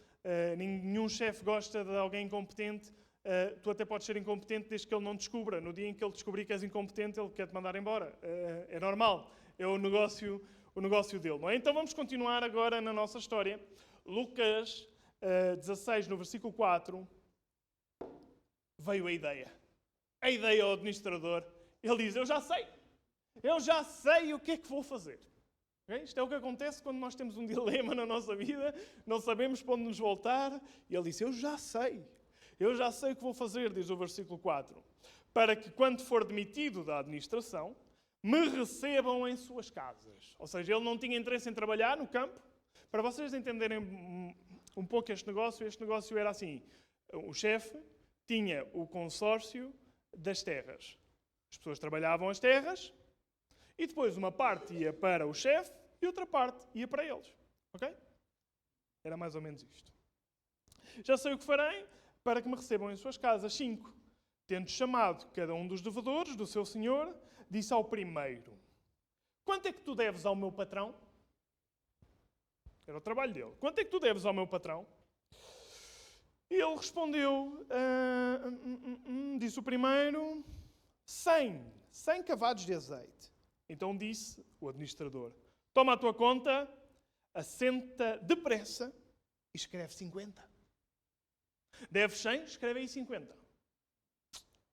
nenhum chefe gosta de alguém incompetente, tu até podes ser incompetente desde que ele não descubra. No dia em que ele descobrir que és incompetente, ele quer-te mandar embora. É normal, é o negócio dele. Não é? Então vamos continuar agora na nossa história. Lucas 16, no versículo 4, veio a ideia. A ideia ao administrador. Ele diz, eu já sei o que é que vou fazer. Okay? Isto é o que acontece quando nós temos um dilema na nossa vida, não sabemos para onde nos voltar. E ele disse, eu já sei o que vou fazer, diz o versículo 4, para que quando for demitido da administração, me recebam em suas casas. Ou seja, ele não tinha interesse em trabalhar no campo. Para vocês entenderem um pouco este negócio era assim, o chefe tinha o consórcio das terras. As pessoas trabalhavam as terras e depois uma parte ia para o chefe e outra parte ia para eles. Ok? Era mais ou menos isto. Já sei o que farei para que me recebam em suas casas. 5. Tendo chamado cada um dos devedores do seu senhor, disse ao primeiro, quanto é que tu deves ao meu patrão? Era o trabalho dele. Quanto é que tu deves ao meu patrão? E ele respondeu, disse o primeiro, 100 cavados de azeite. Então disse o administrador, toma a tua conta, assenta depressa e escreve 50. Deves 100, escreve aí 50.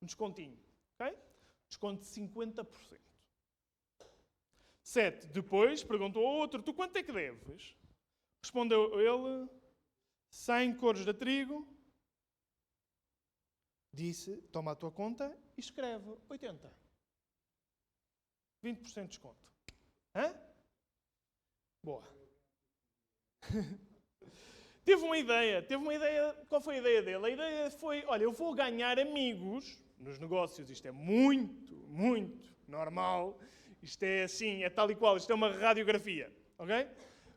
Um descontinho, ok? Desconto de 50%. 7. Depois perguntou ao outro, tu quanto é que deves? Respondeu ele, 100 coros de trigo. Disse, toma a tua conta e escreve 80. 20% de desconto. Boa. Teve uma ideia. Qual foi a ideia dele? A ideia foi, olha, eu vou ganhar amigos nos negócios. Isto é muito, muito normal. Isto é assim, é tal e qual. Isto é uma radiografia. Ok?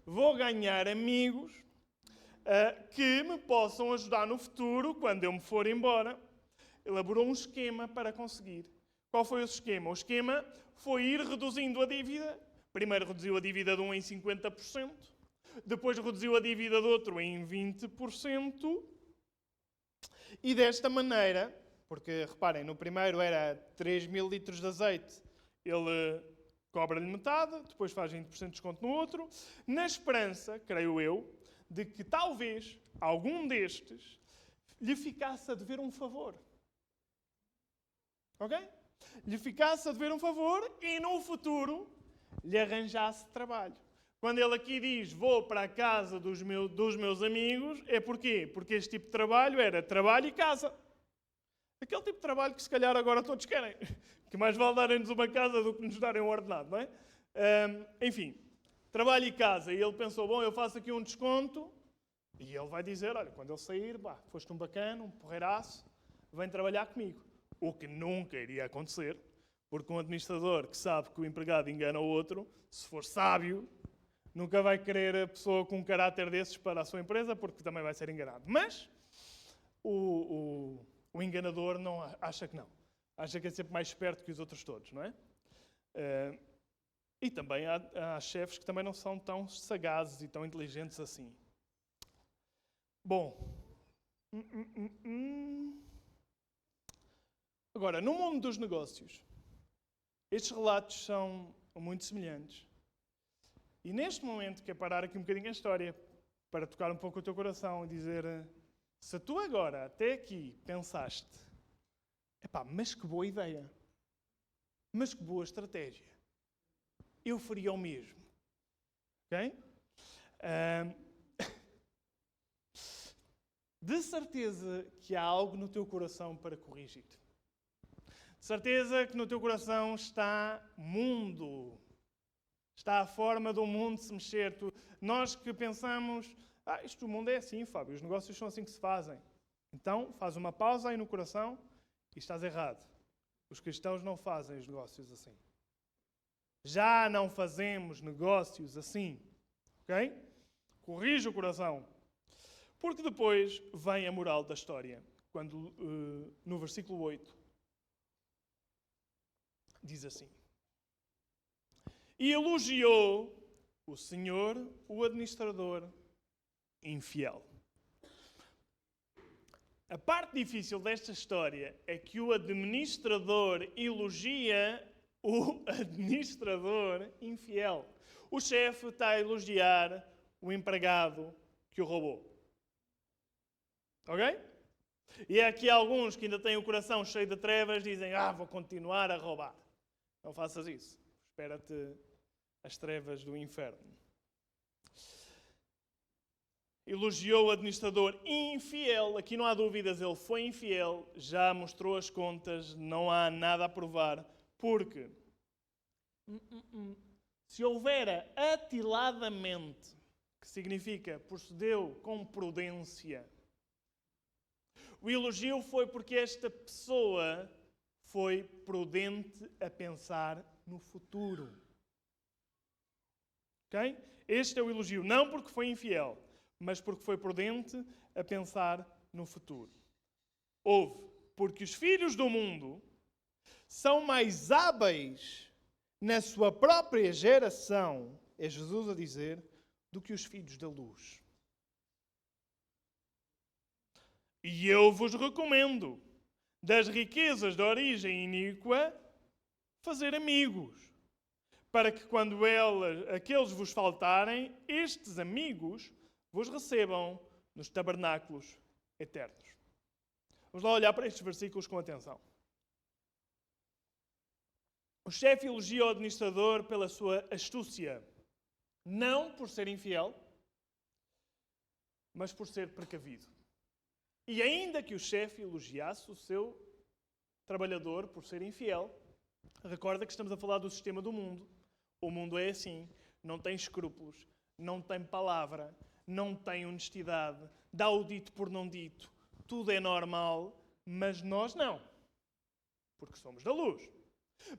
Vou ganhar amigos que me possam ajudar no futuro, quando eu me for embora. Elaborou um esquema para conseguir. Qual foi o esquema? O esquema foi ir reduzindo a dívida. Primeiro reduziu a dívida de um em 50%. Depois reduziu a dívida do outro em 20%. E desta maneira, porque reparem, no primeiro era 3.000 litros de azeite, ele cobra-lhe metade, depois faz 20% de desconto no outro, na esperança, creio eu, de que talvez algum destes lhe ficasse a dever um favor. Ok? Lhe ficasse a dever um favor e no futuro lhe arranjasse trabalho. Quando ele aqui diz, vou para a casa dos meus amigos, é porquê? Porque este tipo de trabalho era trabalho e casa. Aquele tipo de trabalho que se calhar agora todos querem. Que mais vale darem-nos uma casa do que nos darem um ordenado, não é? Enfim, trabalho e casa. E ele pensou, bom, eu faço aqui um desconto. E ele vai dizer, olha, quando ele sair, foste um bacana, um porreiraço, vem trabalhar comigo. O que nunca iria acontecer, porque um administrador que sabe que o empregado engana o outro, se for sábio, nunca vai querer a pessoa com um caráter desses para a sua empresa, porque também vai ser enganado. Mas o enganador não acha que não. Acha que é sempre mais esperto que os outros todos, não é? E também há chefes que também não são tão sagazes e tão inteligentes assim. Bom. Agora, no mundo dos negócios, estes relatos são muito semelhantes. E neste momento, quero parar aqui um bocadinho a história para tocar um pouco o teu coração e dizer: se tu agora, até aqui, pensaste, epá, mas que boa ideia, mas que boa estratégia, eu faria o mesmo. Ok? De certeza que há algo no teu coração para corrigir. De certeza que no teu coração está mundo. Está a forma do mundo se mexer. Nós que pensamos, isto o mundo é assim, Fábio, os negócios são assim que se fazem. Então, faz uma pausa aí no coração e estás errado. Os cristãos não fazem os negócios assim. Já não fazemos negócios assim. Ok? Corrige o coração. Porque depois vem a moral da história. Quando no versículo 8 diz assim: e elogiou o Senhor, o administrador infiel. A parte difícil desta história é que o administrador elogia o administrador infiel. O chefe está a elogiar o empregado que o roubou. Ok? E há aqui alguns que ainda têm o coração cheio de trevas, dizem, vou continuar a roubar. Não faças isso. Espera-te as trevas do inferno. Elogiou o administrador infiel. Aqui não há dúvidas, ele foi infiel. Já mostrou as contas, não há nada a provar. Porque se houvera atiladamente, que significa procedeu com prudência, o elogio foi porque esta pessoa foi prudente a pensar no futuro. Ok? Este é o elogio. Não porque foi infiel, mas porque foi prudente a pensar no futuro. Porque os filhos do mundo são mais hábeis na sua própria geração, é Jesus a dizer, do que os filhos da luz. E eu vos recomendo, das riquezas de origem iníqua, fazer amigos, para que quando aqueles vos faltarem, estes amigos vos recebam nos tabernáculos eternos. Vamos lá olhar para estes versículos com atenção. O chefe elogia o administrador pela sua astúcia, não por ser infiel, mas por ser precavido. E ainda que o chefe elogiasse o seu trabalhador por ser infiel, recorda que estamos a falar do sistema do mundo. O mundo é assim, não tem escrúpulos, não tem palavra, não tem honestidade, dá o dito por não dito, tudo é normal, mas nós não, porque somos da luz.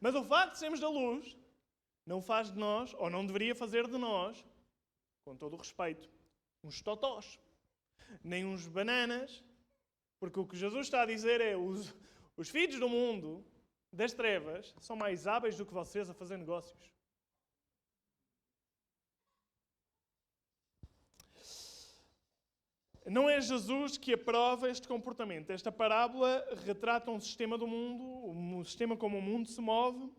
Mas o facto de sermos da luz não faz de nós, ou não deveria fazer de nós, com todo o respeito, uns totós, nem uns bananas, porque o que Jesus está a dizer é os filhos do mundo, das trevas, são mais hábeis do que vocês a fazer negócios. Não é Jesus que aprova este comportamento. Esta parábola retrata um sistema do mundo, um sistema como o mundo se move,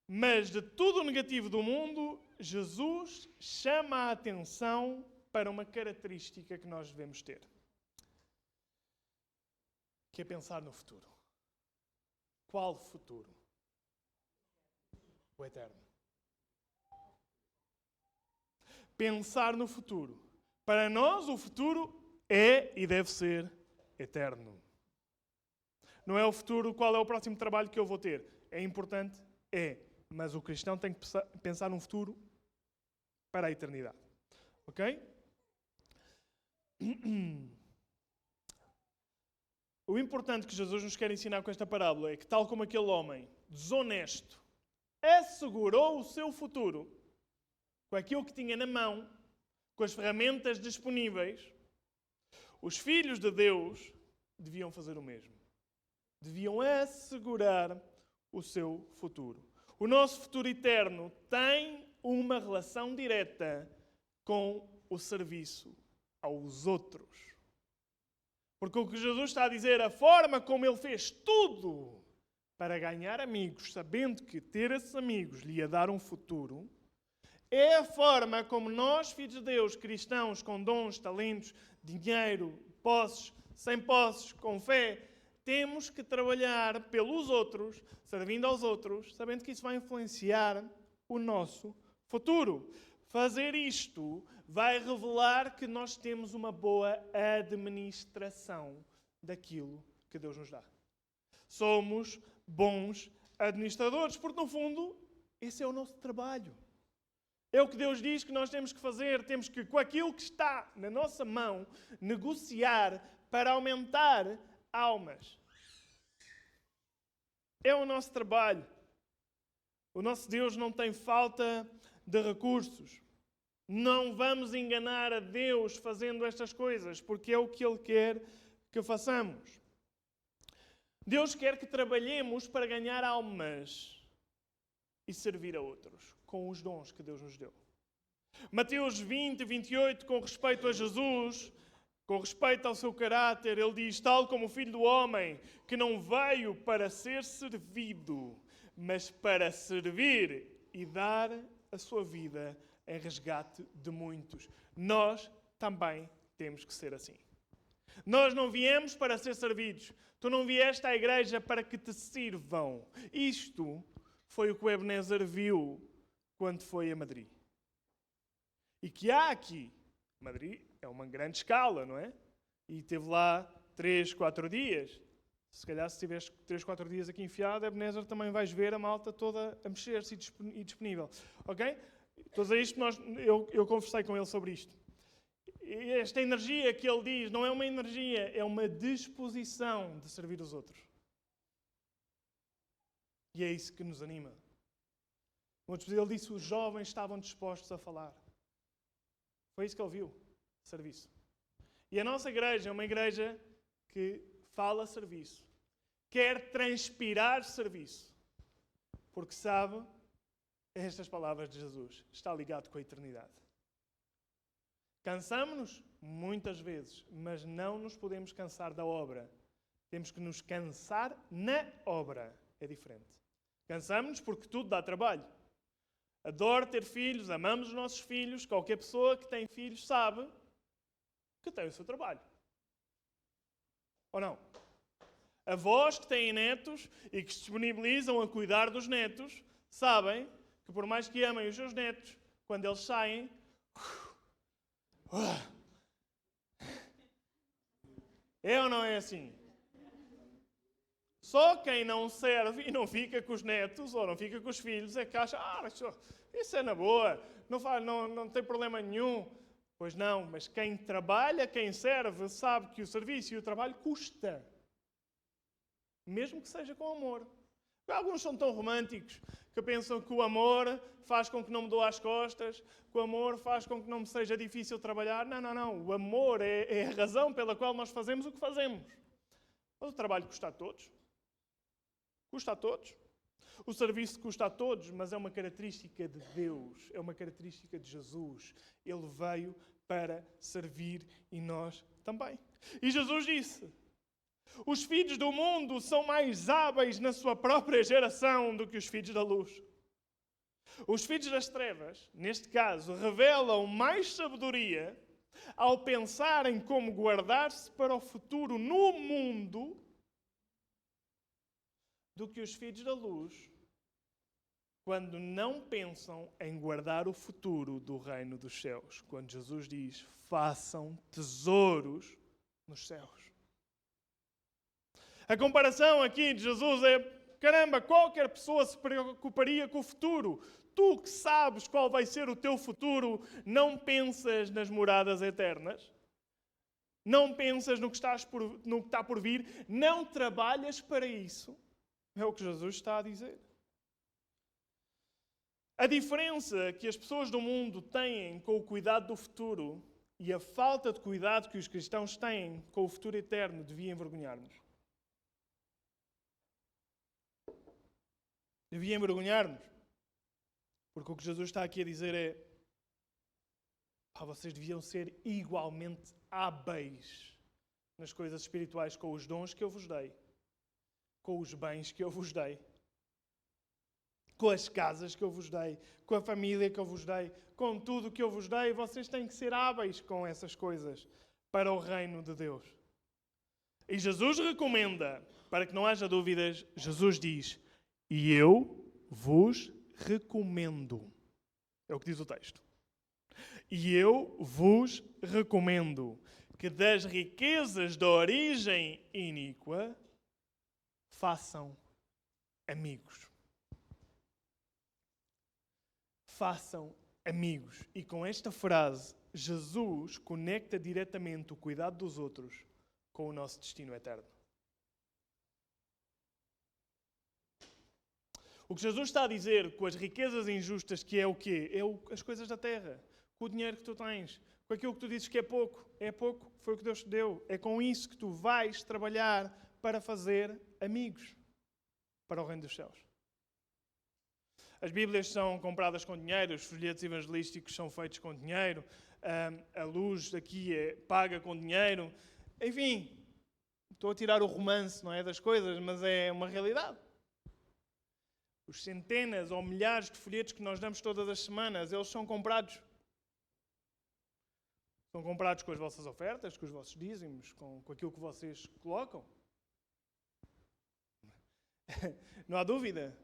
mas de tudo o negativo do mundo, Jesus chama a atenção para uma característica que nós devemos ter, que é pensar no futuro. Qual futuro? O eterno. Pensar no futuro. Para nós, o futuro é e deve ser eterno. Não é o futuro, qual é o próximo trabalho que eu vou ter. É importante? É. Mas o cristão tem que pensar num futuro para a eternidade. Ok? O importante que Jesus nos quer ensinar com esta parábola é que, tal como aquele homem desonesto assegurou o seu futuro com aquilo que tinha na mão, com as ferramentas disponíveis, os filhos de Deus deviam fazer o mesmo. Deviam assegurar o seu futuro. O nosso futuro eterno tem uma relação direta com o serviço aos outros. Porque o que Jesus está a dizer, a forma como ele fez tudo para ganhar amigos, sabendo que ter esses amigos lhe ia dar um futuro, é a forma como nós, filhos de Deus, cristãos, com dons, talentos, dinheiro, posses, sem posses, com fé, temos que trabalhar pelos outros, servindo aos outros, sabendo que isso vai influenciar o nosso futuro. Fazer isto vai revelar que nós temos uma boa administração daquilo que Deus nos dá. Somos bons administradores, porque no fundo, esse é o nosso trabalho. É o que Deus diz que nós temos que fazer. Temos que, com aquilo que está na nossa mão, negociar para aumentar almas. É o nosso trabalho. O nosso Deus não tem falta de recursos. Não vamos enganar a Deus fazendo estas coisas, porque é o que Ele quer que façamos. Deus quer que trabalhemos para ganhar almas e servir a outros, com os dons que Deus nos deu. Mateus 20, 28, com respeito a Jesus, com respeito ao seu caráter, ele diz, tal como o Filho do Homem, que não veio para ser servido, mas para servir e dar a sua vida em resgate de muitos. Nós também temos que ser assim. Nós não viemos para ser servidos. Tu não vieste à igreja para que te sirvam. Isto foi o que o Ebenezer viu quando foi a Madrid. E que há aqui, Madrid é uma grande escala, não é? E teve lá 3, 4 dias. Se calhar se estiveres 3, 4 dias aqui enfiado, Ebenezer também vais ver a malta toda a mexer-se e disponível. Ok? Estou a isto, eu conversei com ele sobre isto. E esta energia que ele diz não é uma energia, é uma disposição de servir os outros. E é isso que nos anima. Ele disse que os jovens estavam dispostos a falar. Foi isso que ele viu, serviço. E a nossa igreja é uma igreja que fala serviço. Quer transpirar serviço. Porque sabe, estas palavras de Jesus, está ligado com a eternidade. Cansamos-nos? Muitas vezes, mas não nos podemos cansar da obra. Temos que nos cansar na obra. É diferente. Cansamos-nos porque tudo dá trabalho. Adoro ter filhos, amamos os nossos filhos. Qualquer pessoa que tem filhos sabe que tem o seu trabalho. Ou não? Avós que têm netos e que se disponibilizam a cuidar dos netos sabem que por mais que amem os seus netos, quando eles saem, é ou não é assim? Só quem não serve e não fica com os netos ou não fica com os filhos é que acha, isso é na boa, não tem problema nenhum. Pois não, mas quem trabalha, quem serve, sabe que o serviço e o trabalho custa. Mesmo que seja com amor. Alguns são tão românticos que pensam que o amor faz com que não me dou às costas, que o amor faz com que não me seja difícil trabalhar. Não. O amor é a razão pela qual nós fazemos o que fazemos. Mas o trabalho custa a todos. Custa a todos. O serviço custa a todos, mas é uma característica de Deus, é uma característica de Jesus. Ele veio para servir e nós também. E Jesus disse, os filhos do mundo são mais hábeis na sua própria geração do que os filhos da luz. Os filhos das trevas, neste caso, revelam mais sabedoria ao pensar em como guardar-se para o futuro no mundo do que os filhos da luz, quando não pensam em guardar o futuro do reino dos céus. Quando Jesus diz, façam tesouros nos céus. A comparação aqui de Jesus é, caramba, qualquer pessoa se preocuparia com o futuro. Tu que sabes qual vai ser o teu futuro, não pensas nas moradas eternas? Não pensas no que está por vir? Não trabalhas para isso? É o que Jesus está a dizer. A diferença que as pessoas do mundo têm com o cuidado do futuro e a falta de cuidado que os cristãos têm com o futuro eterno devia envergonhar-nos. Devia envergonhar-nos. Porque o que Jesus está aqui a dizer é: vocês deviam ser igualmente hábeis nas coisas espirituais com os dons que eu vos dei, com os bens que eu vos dei, com as casas que eu vos dei, com a família que eu vos dei, com tudo que eu vos dei. Vocês têm que ser hábeis com essas coisas para o reino de Deus. E Jesus recomenda, para que não haja dúvidas, Jesus diz: e eu vos recomendo. É o que diz o texto. E eu vos recomendo que das riquezas da origem iníqua façam amigos. Façam amigos. E com esta frase, Jesus conecta diretamente o cuidado dos outros com o nosso destino eterno. O que Jesus está a dizer com as riquezas injustas, que é o quê? É as coisas da terra. Com o dinheiro que tu tens. Com aquilo que tu dizes que é pouco. É pouco, foi o que Deus te deu. É com isso que tu vais trabalhar para fazer amigos para o reino dos céus. As Bíblias são compradas com dinheiro, os folhetos evangelísticos são feitos com dinheiro, a luz aqui é paga com dinheiro. Enfim, estou a tirar o romance, não é, das coisas, mas é uma realidade. Os centenas ou milhares de folhetos que nós damos todas as semanas, eles são comprados. São comprados com as vossas ofertas, com os vossos dízimos, com aquilo que vocês colocam. Não há dúvida.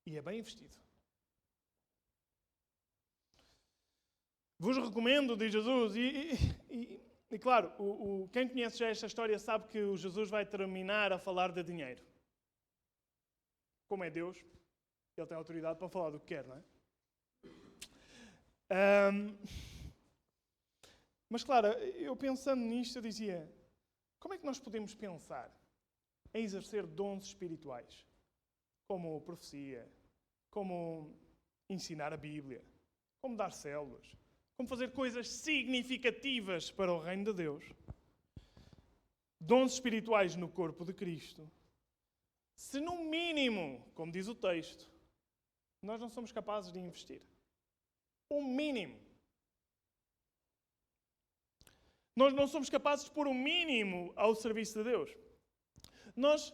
E é bem investido. Vos recomendo, diz Jesus, e claro, quem conhece já esta história sabe que o Jesus vai terminar a falar de dinheiro. Como é Deus, Ele tem autoridade para falar do que quer, não é? Mas claro, eu pensando nisto, eu dizia: como é que nós podemos pensar em exercer dons espirituais? Como profecia, como ensinar a Bíblia, como dar células, como fazer coisas significativas para o reino de Deus. Dons espirituais no corpo de Cristo. Se no mínimo, como diz o texto, nós não somos capazes de investir. O mínimo. Nós não somos capazes de pôr o mínimo ao serviço de Deus. Nós,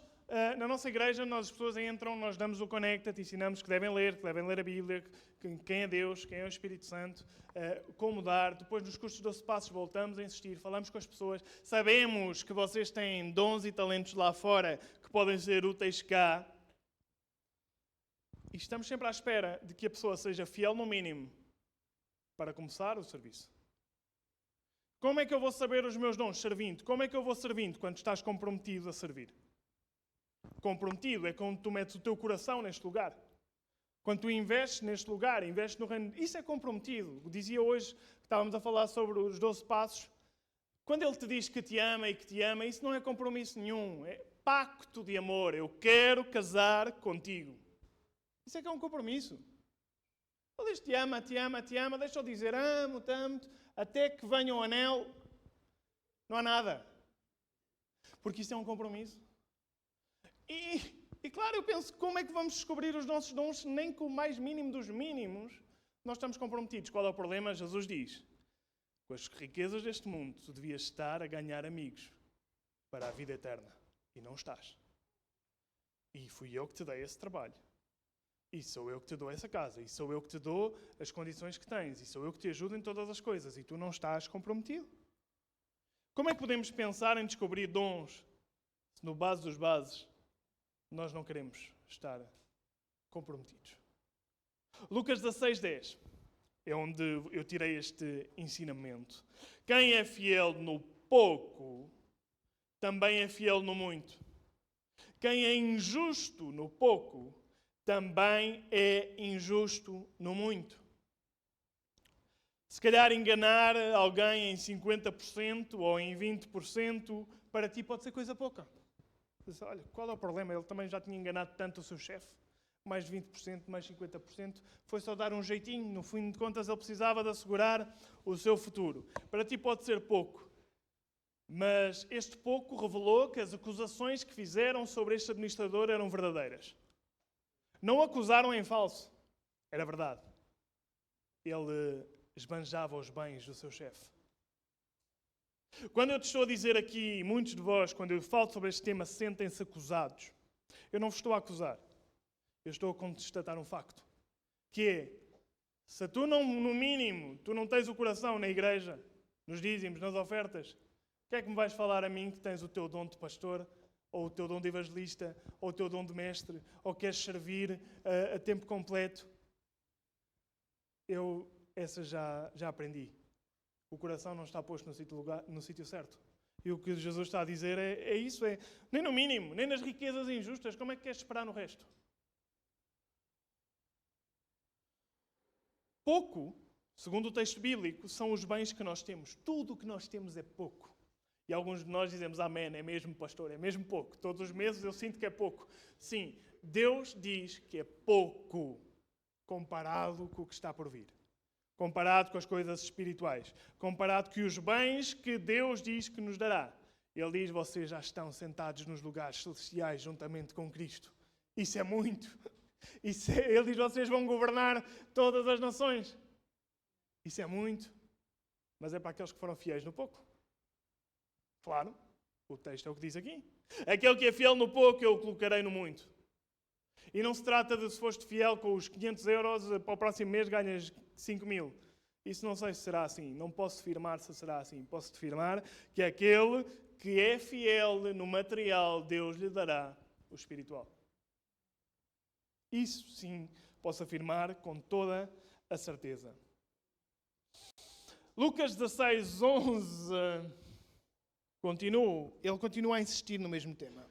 na nossa igreja, as pessoas entram, nós damos o Conecta-te, ensinamos que devem ler a Bíblia, quem é Deus, quem é o Espírito Santo, como dar. Depois, nos cursos de 12 passos, voltamos a insistir, falamos com as pessoas. Sabemos que vocês têm dons e talentos lá fora que podem ser úteis cá. E estamos sempre à espera de que a pessoa seja fiel no mínimo para começar o serviço. Como é que eu vou saber os meus dons? Servindo. Como é que eu vou servindo? Quando estás comprometido a servir. Comprometido é quando tu metes o teu coração neste lugar. Quando tu investes neste lugar, investes no reino. Isso é comprometido. Dizia hoje, que estávamos a falar sobre os 12 passos. Quando Ele te diz que te ama e que te ama, isso não é compromisso nenhum. É pacto de amor. Eu quero casar contigo. Isso é que é um compromisso. Ele diz: te ama, te ama, te ama. Deixa eu dizer: amo-te, amo-te. Até que venha o anel, não há nada. Porque isso é um compromisso. E claro, eu penso: como é que vamos descobrir os nossos dons? Nem com o mais mínimo dos mínimos nós estamos comprometidos. Qual é o problema? Jesus diz: com as riquezas deste mundo, tu devias estar a ganhar amigos para a vida eterna. E não estás. E fui eu que te dei esse trabalho. E sou eu que te dou essa casa. E sou eu que te dou as condições que tens. E sou eu que te ajudo em todas as coisas. E tu não estás comprometido. Como é que podemos pensar em descobrir dons se no base dos bases nós não queremos estar comprometidos? Lucas 16:10 é onde eu tirei este ensinamento. Quem é fiel no pouco, também é fiel no muito. Quem é injusto no pouco, também é injusto no muito. Se calhar enganar alguém em 50% ou em 20%, para ti pode ser coisa pouca. Diz: olha, qual é o problema? Ele também já tinha enganado tanto o seu chefe. Mais 20%, mais 50%. Foi só dar um jeitinho. No fim de contas, ele precisava de assegurar o seu futuro. Para ti pode ser pouco. Mas este pouco revelou que as acusações que fizeram sobre este administrador eram verdadeiras. Não acusaram em falso. Era verdade. Ele esbanjava os bens do seu chefe. Quando eu te estou a dizer aqui, muitos de vós, quando eu falo sobre este tema, sentem-se acusados. Eu não vos estou a acusar. Eu estou a constatar um facto. Que é, se tu não, no mínimo, tu não tens o coração na igreja, nos dízimos, nas ofertas, o que é que me vais falar a mim que tens o teu dom de pastor, ou o teu dom de evangelista, ou o teu dom de mestre, ou queres servir a tempo completo? Eu essa já aprendi. O coração não está posto no sítio certo. E o que Jesus está a dizer é isso, nem no mínimo, nem nas riquezas injustas, como é que queres esperar no resto? Pouco, segundo o texto bíblico, são os bens que nós temos. Tudo o que nós temos é pouco. E alguns de nós dizemos, amém, é mesmo, pastor, é mesmo pouco. Todos os meses eu sinto que é pouco. Sim, Deus diz que é pouco comparado com o que está por vir. Comparado com as coisas espirituais. Comparado com os bens que Deus diz que nos dará. Ele diz, vocês já estão sentados nos lugares celestiais juntamente com Cristo. Isso é muito. Ele diz, vocês vão governar todas as nações. Isso é muito. Mas é para aqueles que foram fiéis no pouco. Claro, o texto é o que diz aqui. Aquele que é fiel no pouco, eu o colocarei no muito. E não se trata de se foste fiel com os 500 euros, para o próximo mês ganhas 5.000. Isso não sei se será assim. Não posso afirmar se será assim. Posso afirmar que aquele que é fiel no material, Deus lhe dará o espiritual. Isso sim posso afirmar com toda a certeza. Lucas 16, 11... Ele continua a insistir no mesmo tema.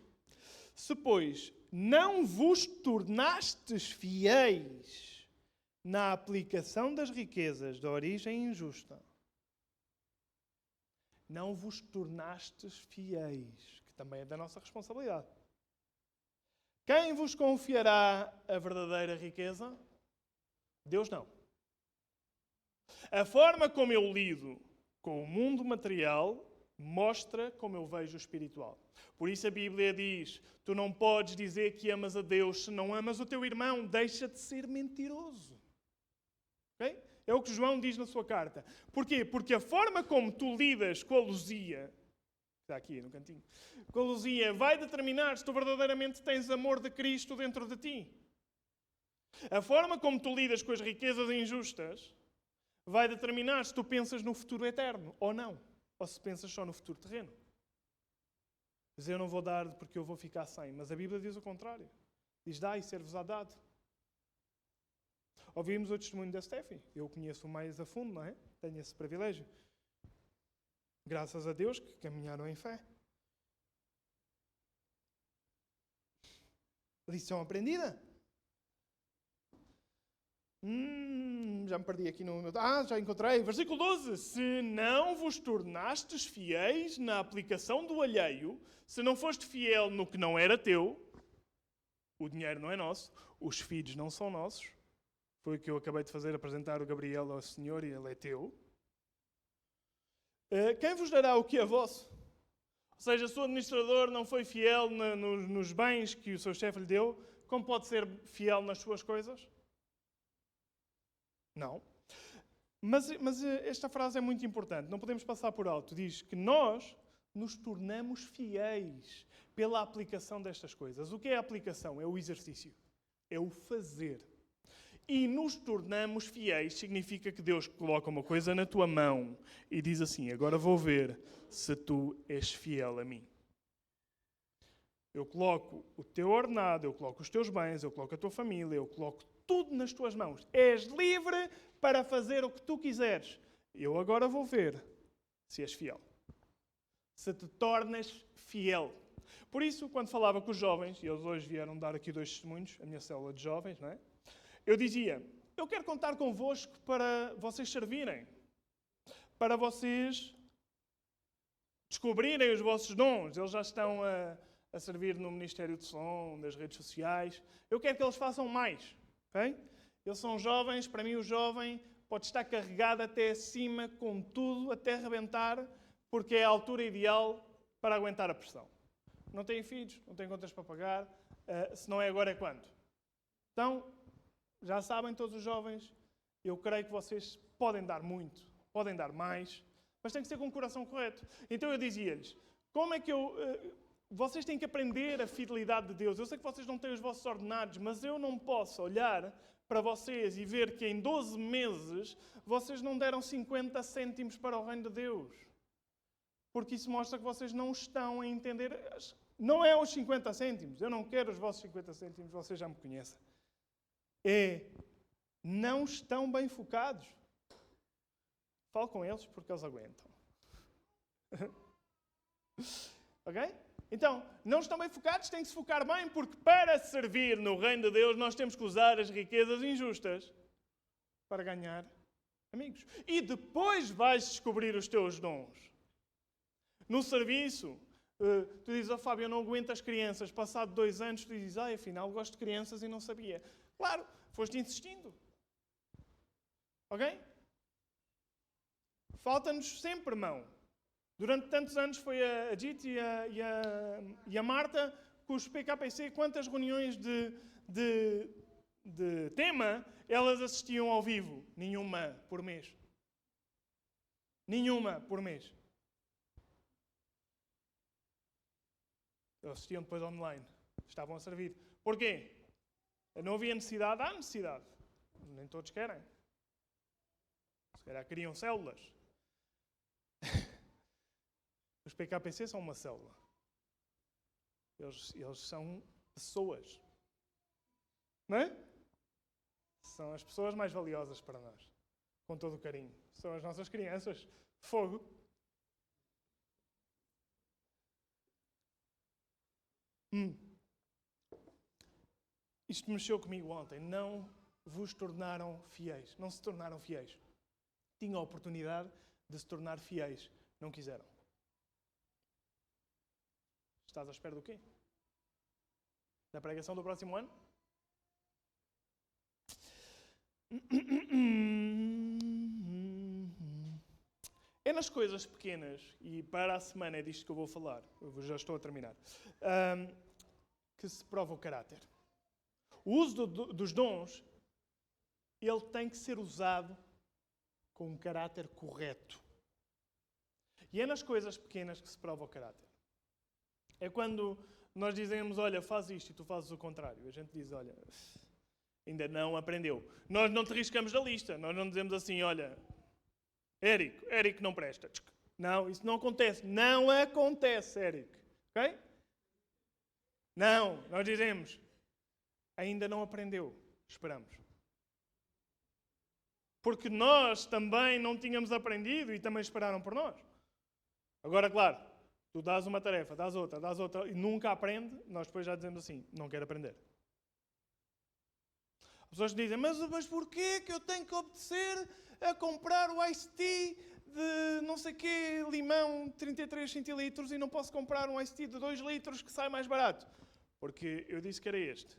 Se, pois, não vos tornastes fiéis na aplicação das riquezas de origem injusta, não vos tornastes fiéis, que também é da nossa responsabilidade. Quem vos confiará a verdadeira riqueza? Deus não. A forma como eu lido com o mundo material mostra como eu vejo o espiritual. Por isso a Bíblia diz, tu não podes dizer que amas a Deus se não amas o teu irmão. Deixa de ser mentiroso. Okay? É o que João diz na sua carta. Porquê? Porque a forma como tu lidas com a Luzia, está aqui no cantinho, com a Luzia vai determinar se tu verdadeiramente tens amor de Cristo dentro de ti. A forma como tu lidas com as riquezas injustas vai determinar se tu pensas no futuro eterno ou não. Ou se pensas só no futuro terreno. Diz, eu não vou dar porque eu vou ficar sem. Mas a Bíblia diz o contrário. Diz, dá e ser-vos-á dado. Ouvimos o testemunho da Steffi. Eu o conheço mais a fundo, não é? Tenho esse privilégio. Graças a Deus que caminharam em fé. Lição aprendida. Já me perdi aqui no meu... já encontrei. Versículo 12. Se não vos tornastes fiéis na aplicação do alheio, se não foste fiel no que não era teu, o dinheiro não é nosso, os filhos não são nossos. Foi o que eu acabei de fazer, apresentar o Gabriel ao Senhor e ele é teu. Quem vos dará o que é vosso? Ou seja, se o administrador não foi fiel nos bens que o seu chefe lhe deu, como pode ser fiel nas suas coisas? Não. Mas esta frase é muito importante, não podemos passar por alto. Diz que nós nos tornamos fiéis pela aplicação destas coisas. O que é a aplicação? É o exercício. É o fazer. E nos tornamos fiéis significa que Deus coloca uma coisa na tua mão e diz assim, agora vou ver se tu és fiel a mim. Eu coloco o teu ordenado, eu coloco os teus bens, eu coloco a tua família, eu coloco tudo nas tuas mãos. És livre para fazer o que tu quiseres. Eu agora vou ver se és fiel. Se te tornas fiel. Por isso, quando falava com os jovens, e eles hoje vieram dar aqui 2 testemunhos, a minha célula de jovens, não é? Eu dizia, eu quero contar convosco para vocês servirem. Para vocês descobrirem os vossos dons. Eles já estão a servir no Ministério de Som, nas redes sociais. Eu quero que eles façam mais. Okay? Eles são jovens, para mim o jovem pode estar carregado até acima com tudo, até arrebentar, porque é a altura ideal para aguentar a pressão. Não têm filhos, não têm contas para pagar, se não é agora é quando? Então, já sabem todos os jovens, eu creio que vocês podem dar muito, podem dar mais, mas tem que ser com o coração correto. Então eu dizia-lhes, como é que vocês têm que aprender a fidelidade de Deus. Eu sei que vocês não têm os vossos ordenados, mas eu não posso olhar para vocês e ver que em 12 meses vocês não deram 50 cêntimos para o reino de Deus. Porque isso mostra que vocês não estão a entender. Não é os 50 cêntimos. Eu não quero os vossos 50 cêntimos, vocês já me conhecem. Não estão bem focados. Falo com eles porque eles aguentam. Ok? Então, não estão bem focados, têm que se focar bem, porque para servir no reino de Deus nós temos que usar as riquezas injustas para ganhar amigos. E depois vais descobrir os teus dons. No serviço, tu dizes, Fábio, eu não aguento as crianças. Passado 2 anos, tu dizes, afinal gosto de crianças e não sabia. Claro, foste insistindo. Ok? Falta-nos sempre mão. Durante tantos anos foi a Jit e a Marta com os PKPC. Quantas reuniões de tema elas assistiam ao vivo? Nenhuma por mês. Nenhuma por mês. Eles assistiam depois online. Estavam a servir. Porquê? Não havia necessidade? Há necessidade. Nem todos querem. Se calhar queriam células. Os PKPC são uma célula. Eles são pessoas. Não é? São as pessoas mais valiosas para nós. Com todo o carinho. São as nossas crianças. Fogo. Isto mexeu comigo ontem. Não vos tornaram fiéis. Não se tornaram fiéis. Tinham a oportunidade de se tornar fiéis. Não quiseram. Estás à espera do quê? Da pregação do próximo ano? É nas coisas pequenas, e para a semana é disto que eu vou falar, eu já estou a terminar, que se prova o caráter. O uso dos dons, ele tem que ser usado com um caráter correto. E é nas coisas pequenas que se prova o caráter. É quando nós dizemos, olha, faz isto e tu fazes o contrário. A gente diz, olha, ainda não aprendeu. Nós não te riscamos da lista. Nós não dizemos assim, olha, Érico não presta. Não, isso não acontece. Não acontece, Érico. Ok? Não, nós dizemos, ainda não aprendeu. Esperamos. Porque nós também não tínhamos aprendido e também esperaram por nós. Agora, claro, tu dás uma tarefa, dás outra e nunca aprende, nós depois já dizemos assim, não quero aprender. As pessoas dizem, mas porquê que eu tenho que obedecer a comprar o iced tea de não sei quê, limão, 33 centilitros e não posso comprar um iced tea de 2 litros que sai mais barato? Porque eu disse que era este.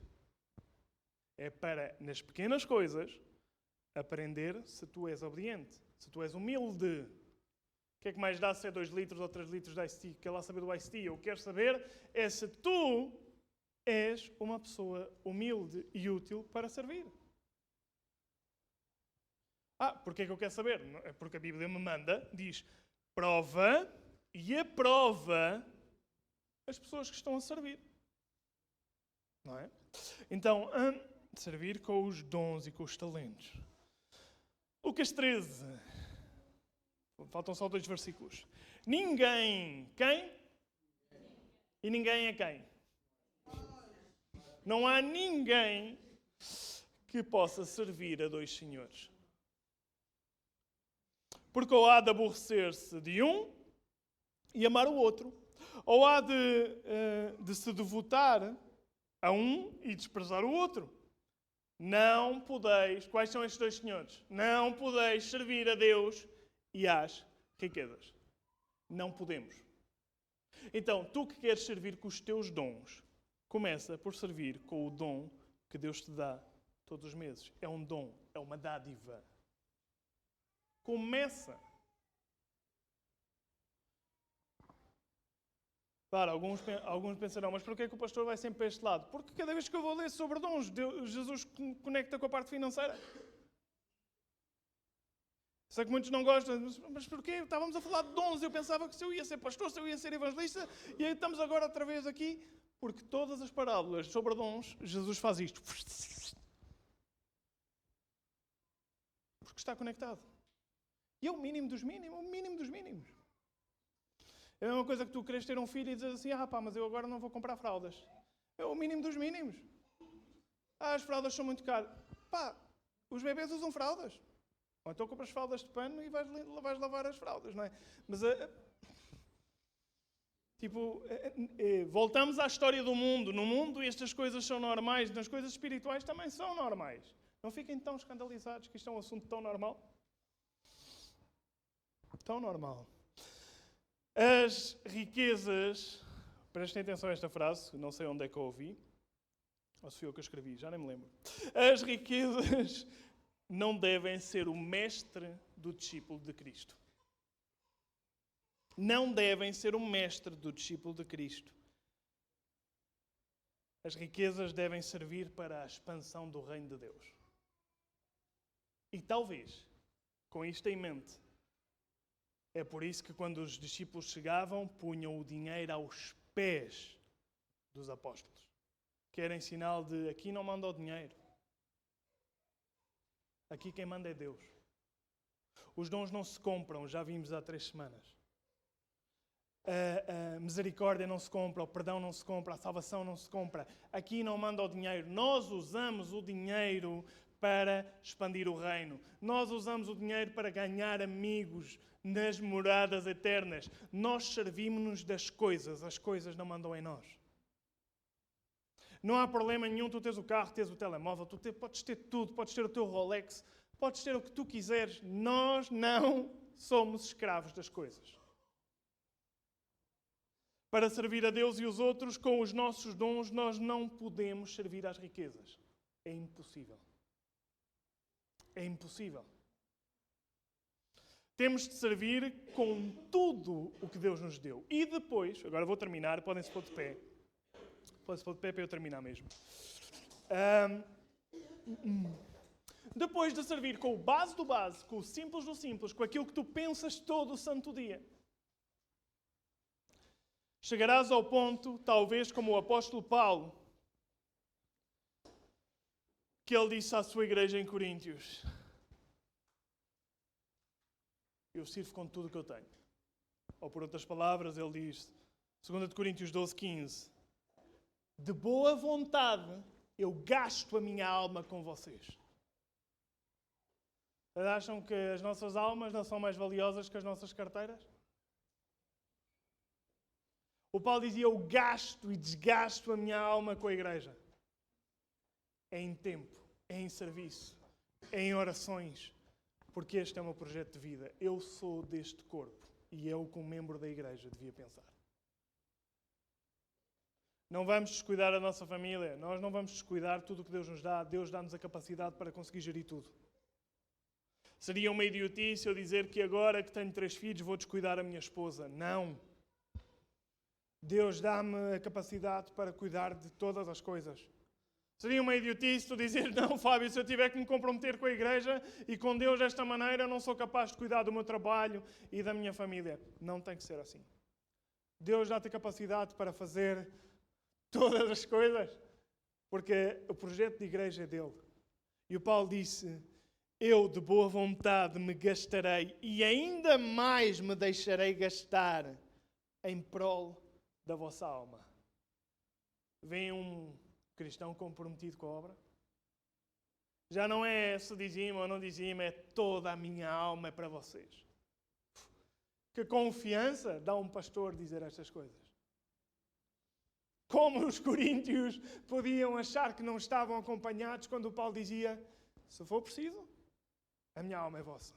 É para, nas pequenas coisas, aprender se tu és obediente, se tu és humilde. O que é que mais dá se é 2 litros ou 3 litros de iced tea? Quer lá saber do iced tea? Eu quero saber é se tu és uma pessoa humilde e útil para servir. Porque é que eu quero saber? É porque a Bíblia me manda, diz, prova e aprova as pessoas que estão a servir. Não é? Então, servir com os dons e com os talentos. Lucas 13. Faltam só 2 versículos. Ninguém, quem? E ninguém é quem? Não há ninguém que possa servir a 2 senhores. Porque ou há de aborrecer-se de um e amar o outro, ou há de se devotar a um e desprezar o outro. Não podeis, quais são estes 2 senhores? Não podeis servir a Deus e às riquezas. Não podemos. Então, tu que queres servir com os teus dons, começa por servir com o dom que Deus te dá todos os meses. É um dom, é uma dádiva. Começa. Claro, alguns pensarão, mas porquê que o pastor vai sempre para este lado? Porque cada vez que eu vou ler sobre dons, Jesus conecta com a parte financeira. Sei que muitos não gostam, mas porquê? Estávamos a falar de dons, eu pensava que se eu ia ser pastor, se eu ia ser evangelista, e aí estamos agora outra vez aqui, porque todas as parábolas sobre dons, Jesus faz isto. Porque está conectado. E é o mínimo dos mínimos, o mínimo dos mínimos. É a mesma coisa que tu queres ter um filho e dizes assim, mas eu agora não vou comprar fraldas. É o mínimo dos mínimos. As fraldas são muito caras. Os bebês usam fraldas. Ou então compras fraldas de pano e vais lavar as fraldas, não é? Mas, voltamos à história do mundo. No mundo estas coisas são normais, nas coisas espirituais também são normais. Não fiquem tão escandalizados que isto é um assunto tão normal. Tão normal. As riquezas, prestem atenção a esta frase, não sei onde é que eu ouvi, ou se foi eu que eu escrevi, já nem me lembro. As riquezas não devem ser o mestre do discípulo de Cristo. Não devem ser o mestre do discípulo de Cristo. As riquezas devem servir para a expansão do reino de Deus. E talvez, com isto em mente, é por isso que quando os discípulos chegavam, punham o dinheiro aos pés dos apóstolos. Que era em sinal de, aqui não manda o dinheiro. Aqui quem manda é Deus. Os dons não se compram, já vimos há 3 semanas. A misericórdia não se compra, o perdão não se compra, a salvação não se compra. Aqui não manda o dinheiro. Nós usamos o dinheiro para expandir o reino. Nós usamos o dinheiro para ganhar amigos nas moradas eternas. Nós servimos-nos das coisas, as coisas não mandam em nós. Não há problema nenhum tu teres o carro, teres o telemóvel, podes ter tudo, podes ter o teu Rolex, podes ter o que tu quiseres. Nós não somos escravos das coisas. Para servir a Deus e os outros com os nossos dons, nós não podemos servir às riquezas. É impossível. É impossível. Temos de servir com tudo o que Deus nos deu. E depois, agora vou terminar, podem-se pôr de pé. Podem-se pôr de pé para eu terminar mesmo. Depois de servir com o base do base, com o simples do simples, com aquilo que tu pensas todo o santo dia, chegarás ao ponto, talvez como o apóstolo Paulo, que ele disse à sua igreja em Coríntios: eu sirvo com tudo o que eu tenho. Ou por outras palavras, ele diz, 2 Coríntios 12:15, de boa vontade eu gasto a minha alma com vocês. Vocês acham que as nossas almas não são mais valiosas que as nossas carteiras? O Paulo dizia, eu gasto e desgasto a minha alma com a igreja. É em tempo, é em serviço, é em orações, porque este é o meu projeto de vida. Eu sou deste corpo e eu, como membro da igreja, devia pensar. Não vamos descuidar a nossa família, nós não vamos descuidar tudo o que Deus nos dá. Deus dá-nos a capacidade para conseguir gerir tudo. Seria uma idiotice eu dizer que agora que tenho 3 filhos vou descuidar a minha esposa. Não. Deus dá-me a capacidade para cuidar de todas as coisas. Seria uma idiotice tu dizer, não, Fábio, se eu tiver que me comprometer com a igreja e com Deus desta maneira, eu não sou capaz de cuidar do meu trabalho e da minha família. Não tem que ser assim. Deus dá-te a capacidade para fazer todas as coisas, porque o projeto de igreja é dele. E o Paulo disse, eu de boa vontade me gastarei e ainda mais me deixarei gastar em prol da vossa alma. Vem um cristão comprometido com a obra? Já não é se dizima ou não dizima, é toda a minha alma é para vocês. Que confiança dá um pastor dizer estas coisas. Como os coríntios podiam achar que não estavam acompanhados quando o Paulo dizia, se for preciso, a minha alma é vossa.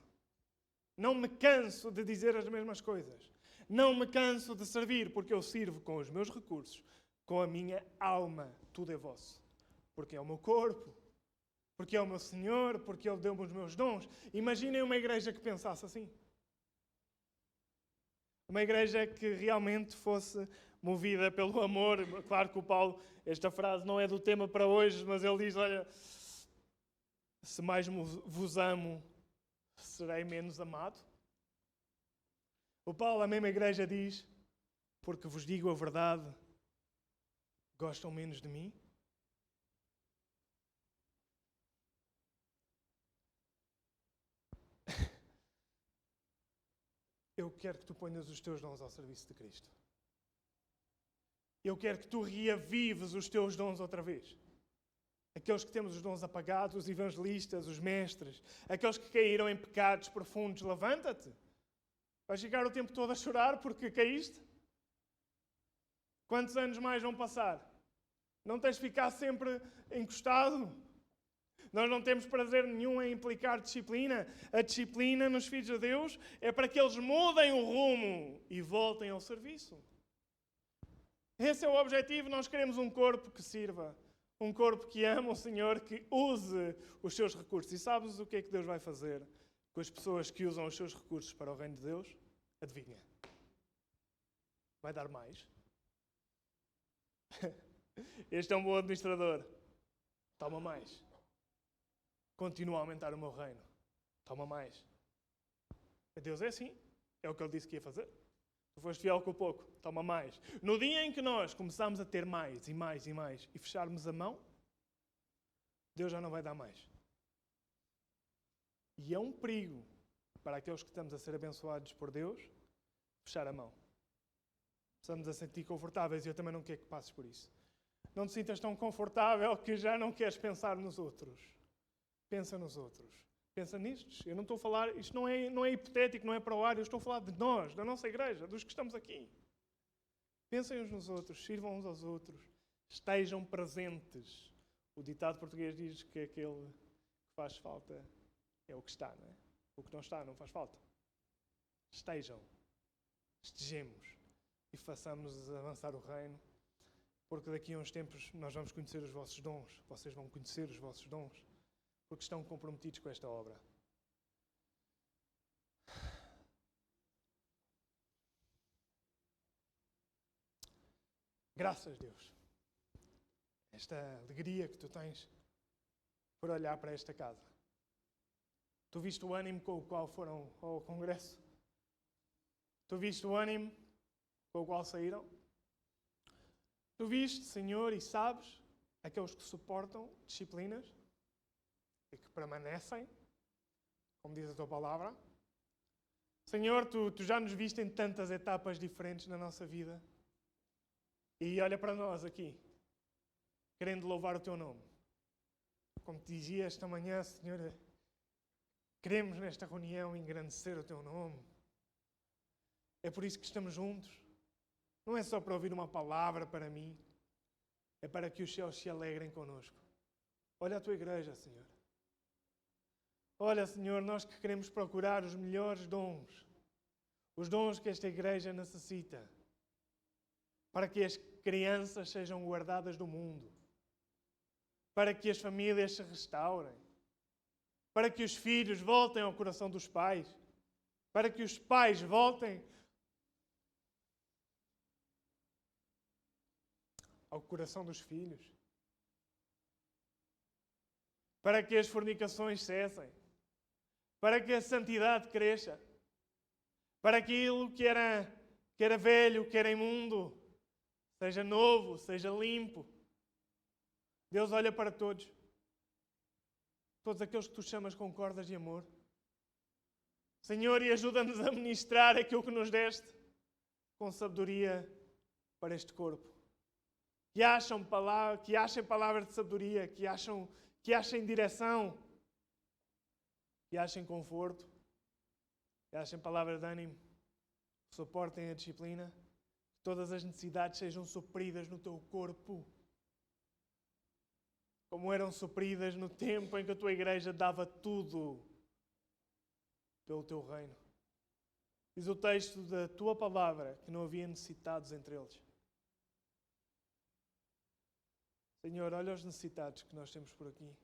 Não me canso de dizer as mesmas coisas. Não me canso de servir, porque eu sirvo com os meus recursos, com a minha alma. Tudo é vosso. Porque é o meu corpo, porque é o meu Senhor, porque Ele deu-me os meus dons. Imaginem uma igreja que pensasse assim. Uma igreja que realmente fosse movida pelo amor. Claro que o Paulo, esta frase não é do tema para hoje, mas ele diz, olha, se mais vos amo, serei menos amado. O Paulo, a mesma igreja, diz, porque vos digo a verdade, gostam menos de mim? Eu quero que tu ponhas os teus dons ao serviço de Cristo. Eu quero que tu reavives os teus dons outra vez. Aqueles que temos os dons apagados, os evangelistas, os mestres, aqueles que caíram em pecados profundos, levanta-te. Vais ficar o tempo todo a chorar porque caíste? Quantos anos mais vão passar? Não tens de ficar sempre encostado? Nós não temos prazer nenhum em implicar disciplina. A disciplina nos filhos de Deus é para que eles mudem o rumo e voltem ao serviço. Esse é o objetivo. Nós queremos um corpo que sirva. Um corpo que ama o Senhor, que use os seus recursos. E sabes o que é que Deus vai fazer com as pessoas que usam os seus recursos para o reino de Deus? Adivinha? Vai dar mais. Este é um bom administrador. Toma mais. Continua a aumentar o meu reino. Toma mais. Deus é assim. É o que Ele disse que ia fazer. Tu foste fiel com o pouco. Toma mais. No dia em que nós começarmos a ter mais e mais e mais e fecharmos a mão, Deus já não vai dar mais. E é um perigo para aqueles que estamos a ser abençoados por Deus fechar a mão. Estamos a sentir confortáveis e eu também não quero que passes por isso. Não te sintas tão confortável que já não queres pensar nos outros. Pensa nos outros. Pensa nestes. Eu não estou a falar, isto não é hipotético, não é para o ar, eu estou a falar de nós, da nossa igreja, dos que estamos aqui. Pensem uns nos outros, sirvam uns aos outros, estejam presentes. O ditado português diz que aquele que faz falta é o que está, não é? O que não está não faz falta. Estejam, estejemos e façamos avançar o reino, porque daqui a uns tempos nós vamos conhecer os vossos dons, vocês vão conhecer os vossos dons, porque estão comprometidos com esta obra. Graças a Deus. Esta alegria que tu tens por olhar para esta casa. Tu viste o ânimo com o qual foram ao congresso? Tu viste o ânimo com o qual saíram? Tu viste, Senhor, e sabes aqueles que suportam disciplinas e que permanecem, como diz a tua palavra? Senhor, tu já nos viste em tantas etapas diferentes na nossa vida. E olha para nós aqui, querendo louvar o teu nome. Como te dizia esta manhã, Senhor, queremos nesta reunião engrandecer o teu nome. É por isso que estamos juntos. Não é só para ouvir uma palavra para mim, é para que os céus se alegrem connosco. Olha a tua igreja, Senhor. Olha, Senhor, nós que queremos procurar os melhores dons, os dons que esta igreja necessita, para que as crianças sejam guardadas do mundo, para que as famílias se restaurem, para que os filhos voltem ao coração dos pais, para que os pais voltem ao coração dos filhos, para que as fornicações cessem, para que a santidade cresça, para que aquilo que era velho, que era imundo, seja novo, seja limpo. Deus olha para todos. Todos aqueles que tu chamas com cordas de amor. Senhor, e ajuda-nos a ministrar aquilo que nos deste com sabedoria para este corpo. Que achem palavras de sabedoria, que achem direção, que achem conforto, que achem palavras de ânimo, que suportem a disciplina, que todas as necessidades sejam supridas no teu corpo, como eram supridas no tempo em que a tua igreja dava tudo pelo teu reino. Diz o texto da tua palavra que não havia necessitados entre eles. Senhor, olha os necessitados que nós temos por aqui.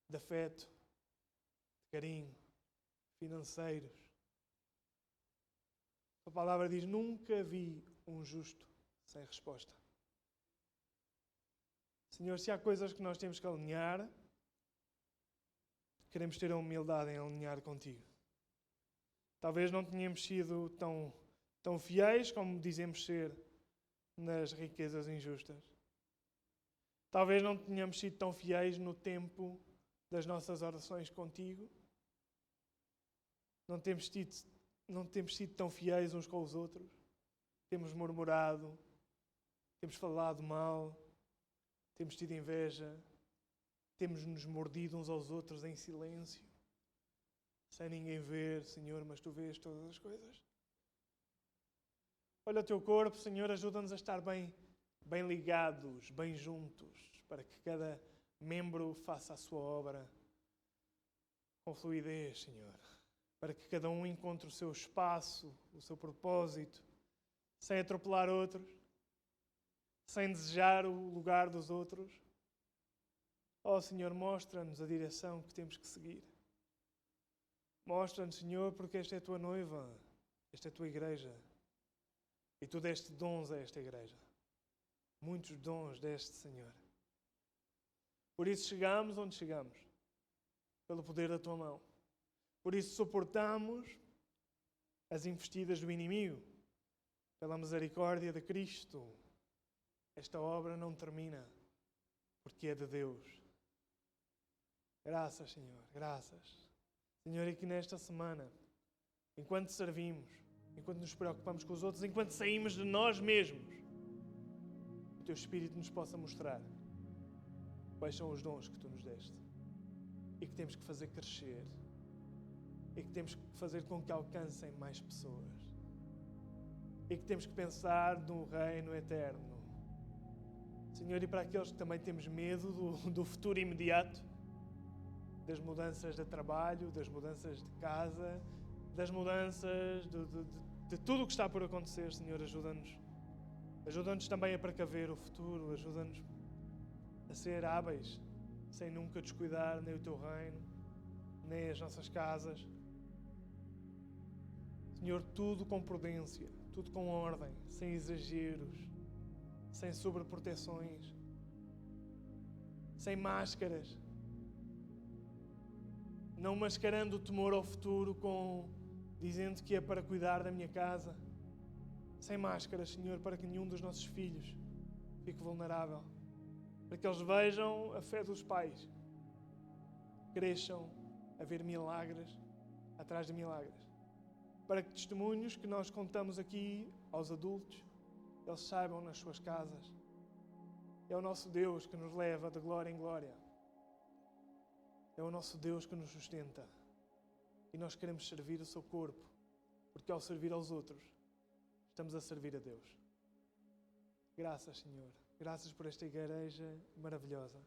De afeto, de carinho, financeiros. A palavra diz, nunca vi um justo sem resposta. Senhor, se há coisas que nós temos que alinhar, queremos ter a humildade em alinhar contigo. Talvez não tenhamos sido tão fiéis como dizemos ser nas riquezas injustas. Talvez não tenhamos sido tão fiéis no tempo das nossas orações contigo. Não temos sido tão fiéis uns com os outros. Temos murmurado, temos falado mal, temos tido inveja, temos nos mordido uns aos outros em silêncio, sem ninguém ver, Senhor, mas Tu vês todas as coisas. Olha o Teu corpo, Senhor, ajuda-nos a estar bem ligados, bem juntos, para que cada membro faça a sua obra com fluidez, Senhor. Para que cada um encontre o seu espaço, o seu propósito, sem atropelar outros, sem desejar o lugar dos outros. Oh, Senhor, mostra-nos a direção que temos que seguir. Mostra-nos, Senhor, porque esta é a Tua noiva, esta é a Tua igreja. E Tu deste dons a esta igreja. Muitos dons deste, Senhor. Por isso chegamos onde chegamos, pelo poder da Tua mão. Por isso suportamos as investidas do inimigo, pela misericórdia de Cristo. Esta obra não termina, porque é de Deus. Graças, Senhor, graças. Senhor, e que nesta semana, enquanto servimos, enquanto nos preocupamos com os outros, enquanto saímos de nós mesmos, o Teu Espírito nos possa mostrar quais são os dons que Tu nos deste e que temos que fazer crescer e que temos que fazer com que alcancem mais pessoas e que temos que pensar no reino eterno. Senhor, e para aqueles que também temos medo do futuro imediato, das mudanças de trabalho, das mudanças de casa, das mudanças de tudo o que está por acontecer, Senhor, ajuda-nos. Ajuda-nos também a precaver o futuro, ajuda-nos a ser hábeis, sem nunca descuidar nem o Teu reino, nem as nossas casas. Senhor, tudo com prudência, tudo com ordem, sem exageros, sem sobreproteções, sem máscaras, não mascarando o temor ao futuro dizendo que é para cuidar da minha casa, sem máscaras, Senhor, para que nenhum dos nossos filhos fique vulnerável, para que eles vejam a fé dos pais, cresçam a ver milagres atrás de milagres, para que testemunhos que nós contamos aqui aos adultos, eles saibam nas suas casas. É o nosso Deus que nos leva de glória em glória. É o nosso Deus que nos sustenta. E nós queremos servir o Seu corpo, porque ao servir aos outros, estamos a servir a Deus. Graças, Senhor. Graças por esta igreja maravilhosa.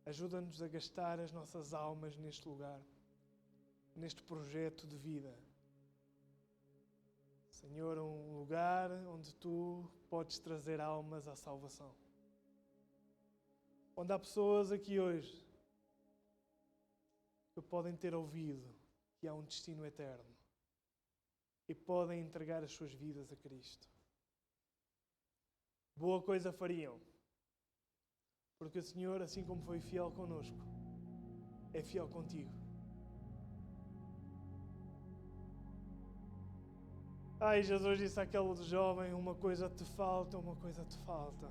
Ajuda-nos a gastar as nossas almas neste lugar, neste projeto de vida. Senhor, um lugar onde Tu podes trazer almas à salvação. Onde há pessoas aqui hoje que podem ter ouvido que há um destino eterno e podem entregar as suas vidas a Cristo. Boa coisa fariam, porque o Senhor, assim como foi fiel conosco, é fiel contigo. Ai, Jesus disse àquele jovem, uma coisa te falta, uma coisa te falta.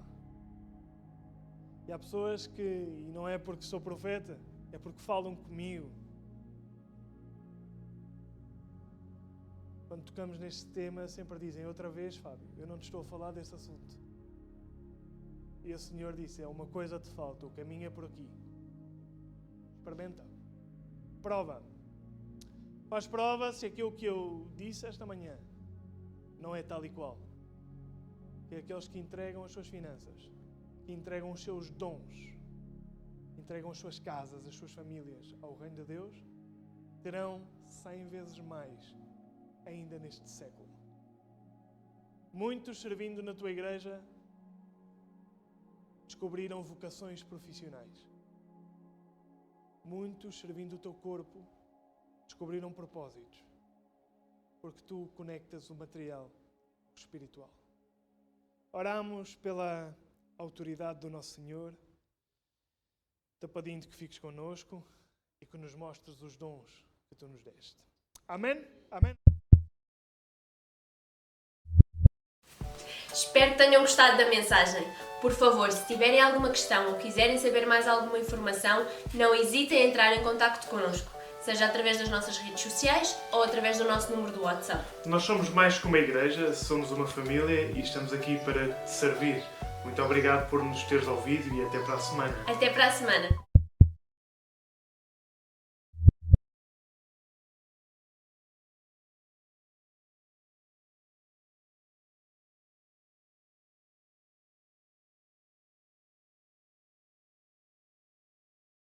E há pessoas que, e não é porque sou profeta, é porque falam comigo. Quando tocamos neste tema, sempre dizem, outra vez, Fábio, eu não te estou a falar desse assunto. E o Senhor disse, uma coisa te falta, o caminho é por aqui. Experimenta. Prova. Faz prova se aquilo que eu disse esta manhã não é tal e qual. Que aqueles que entregam as suas finanças, que entregam os seus dons, entregam as suas casas, as suas famílias ao reino de Deus, terão 100 vezes mais ainda neste século. Muitos servindo na tua igreja descobriram vocações profissionais. Muitos servindo o teu corpo descobriram propósitos. porque tu conectas o material com o espiritual. Oramos pela autoridade do nosso Senhor, te pedindo que fiques connosco e que nos mostres os dons que tu nos deste. Amém? Amém. Espero que tenham gostado da mensagem. Por favor, se tiverem alguma questão ou quiserem saber mais alguma informação, não hesitem em entrar em contacto connosco, seja através das nossas redes sociais ou através do nosso número do WhatsApp. Nós somos mais que uma igreja, somos uma família e estamos aqui para te servir. Muito obrigado por nos teres ouvido e até para a semana. Até para a semana!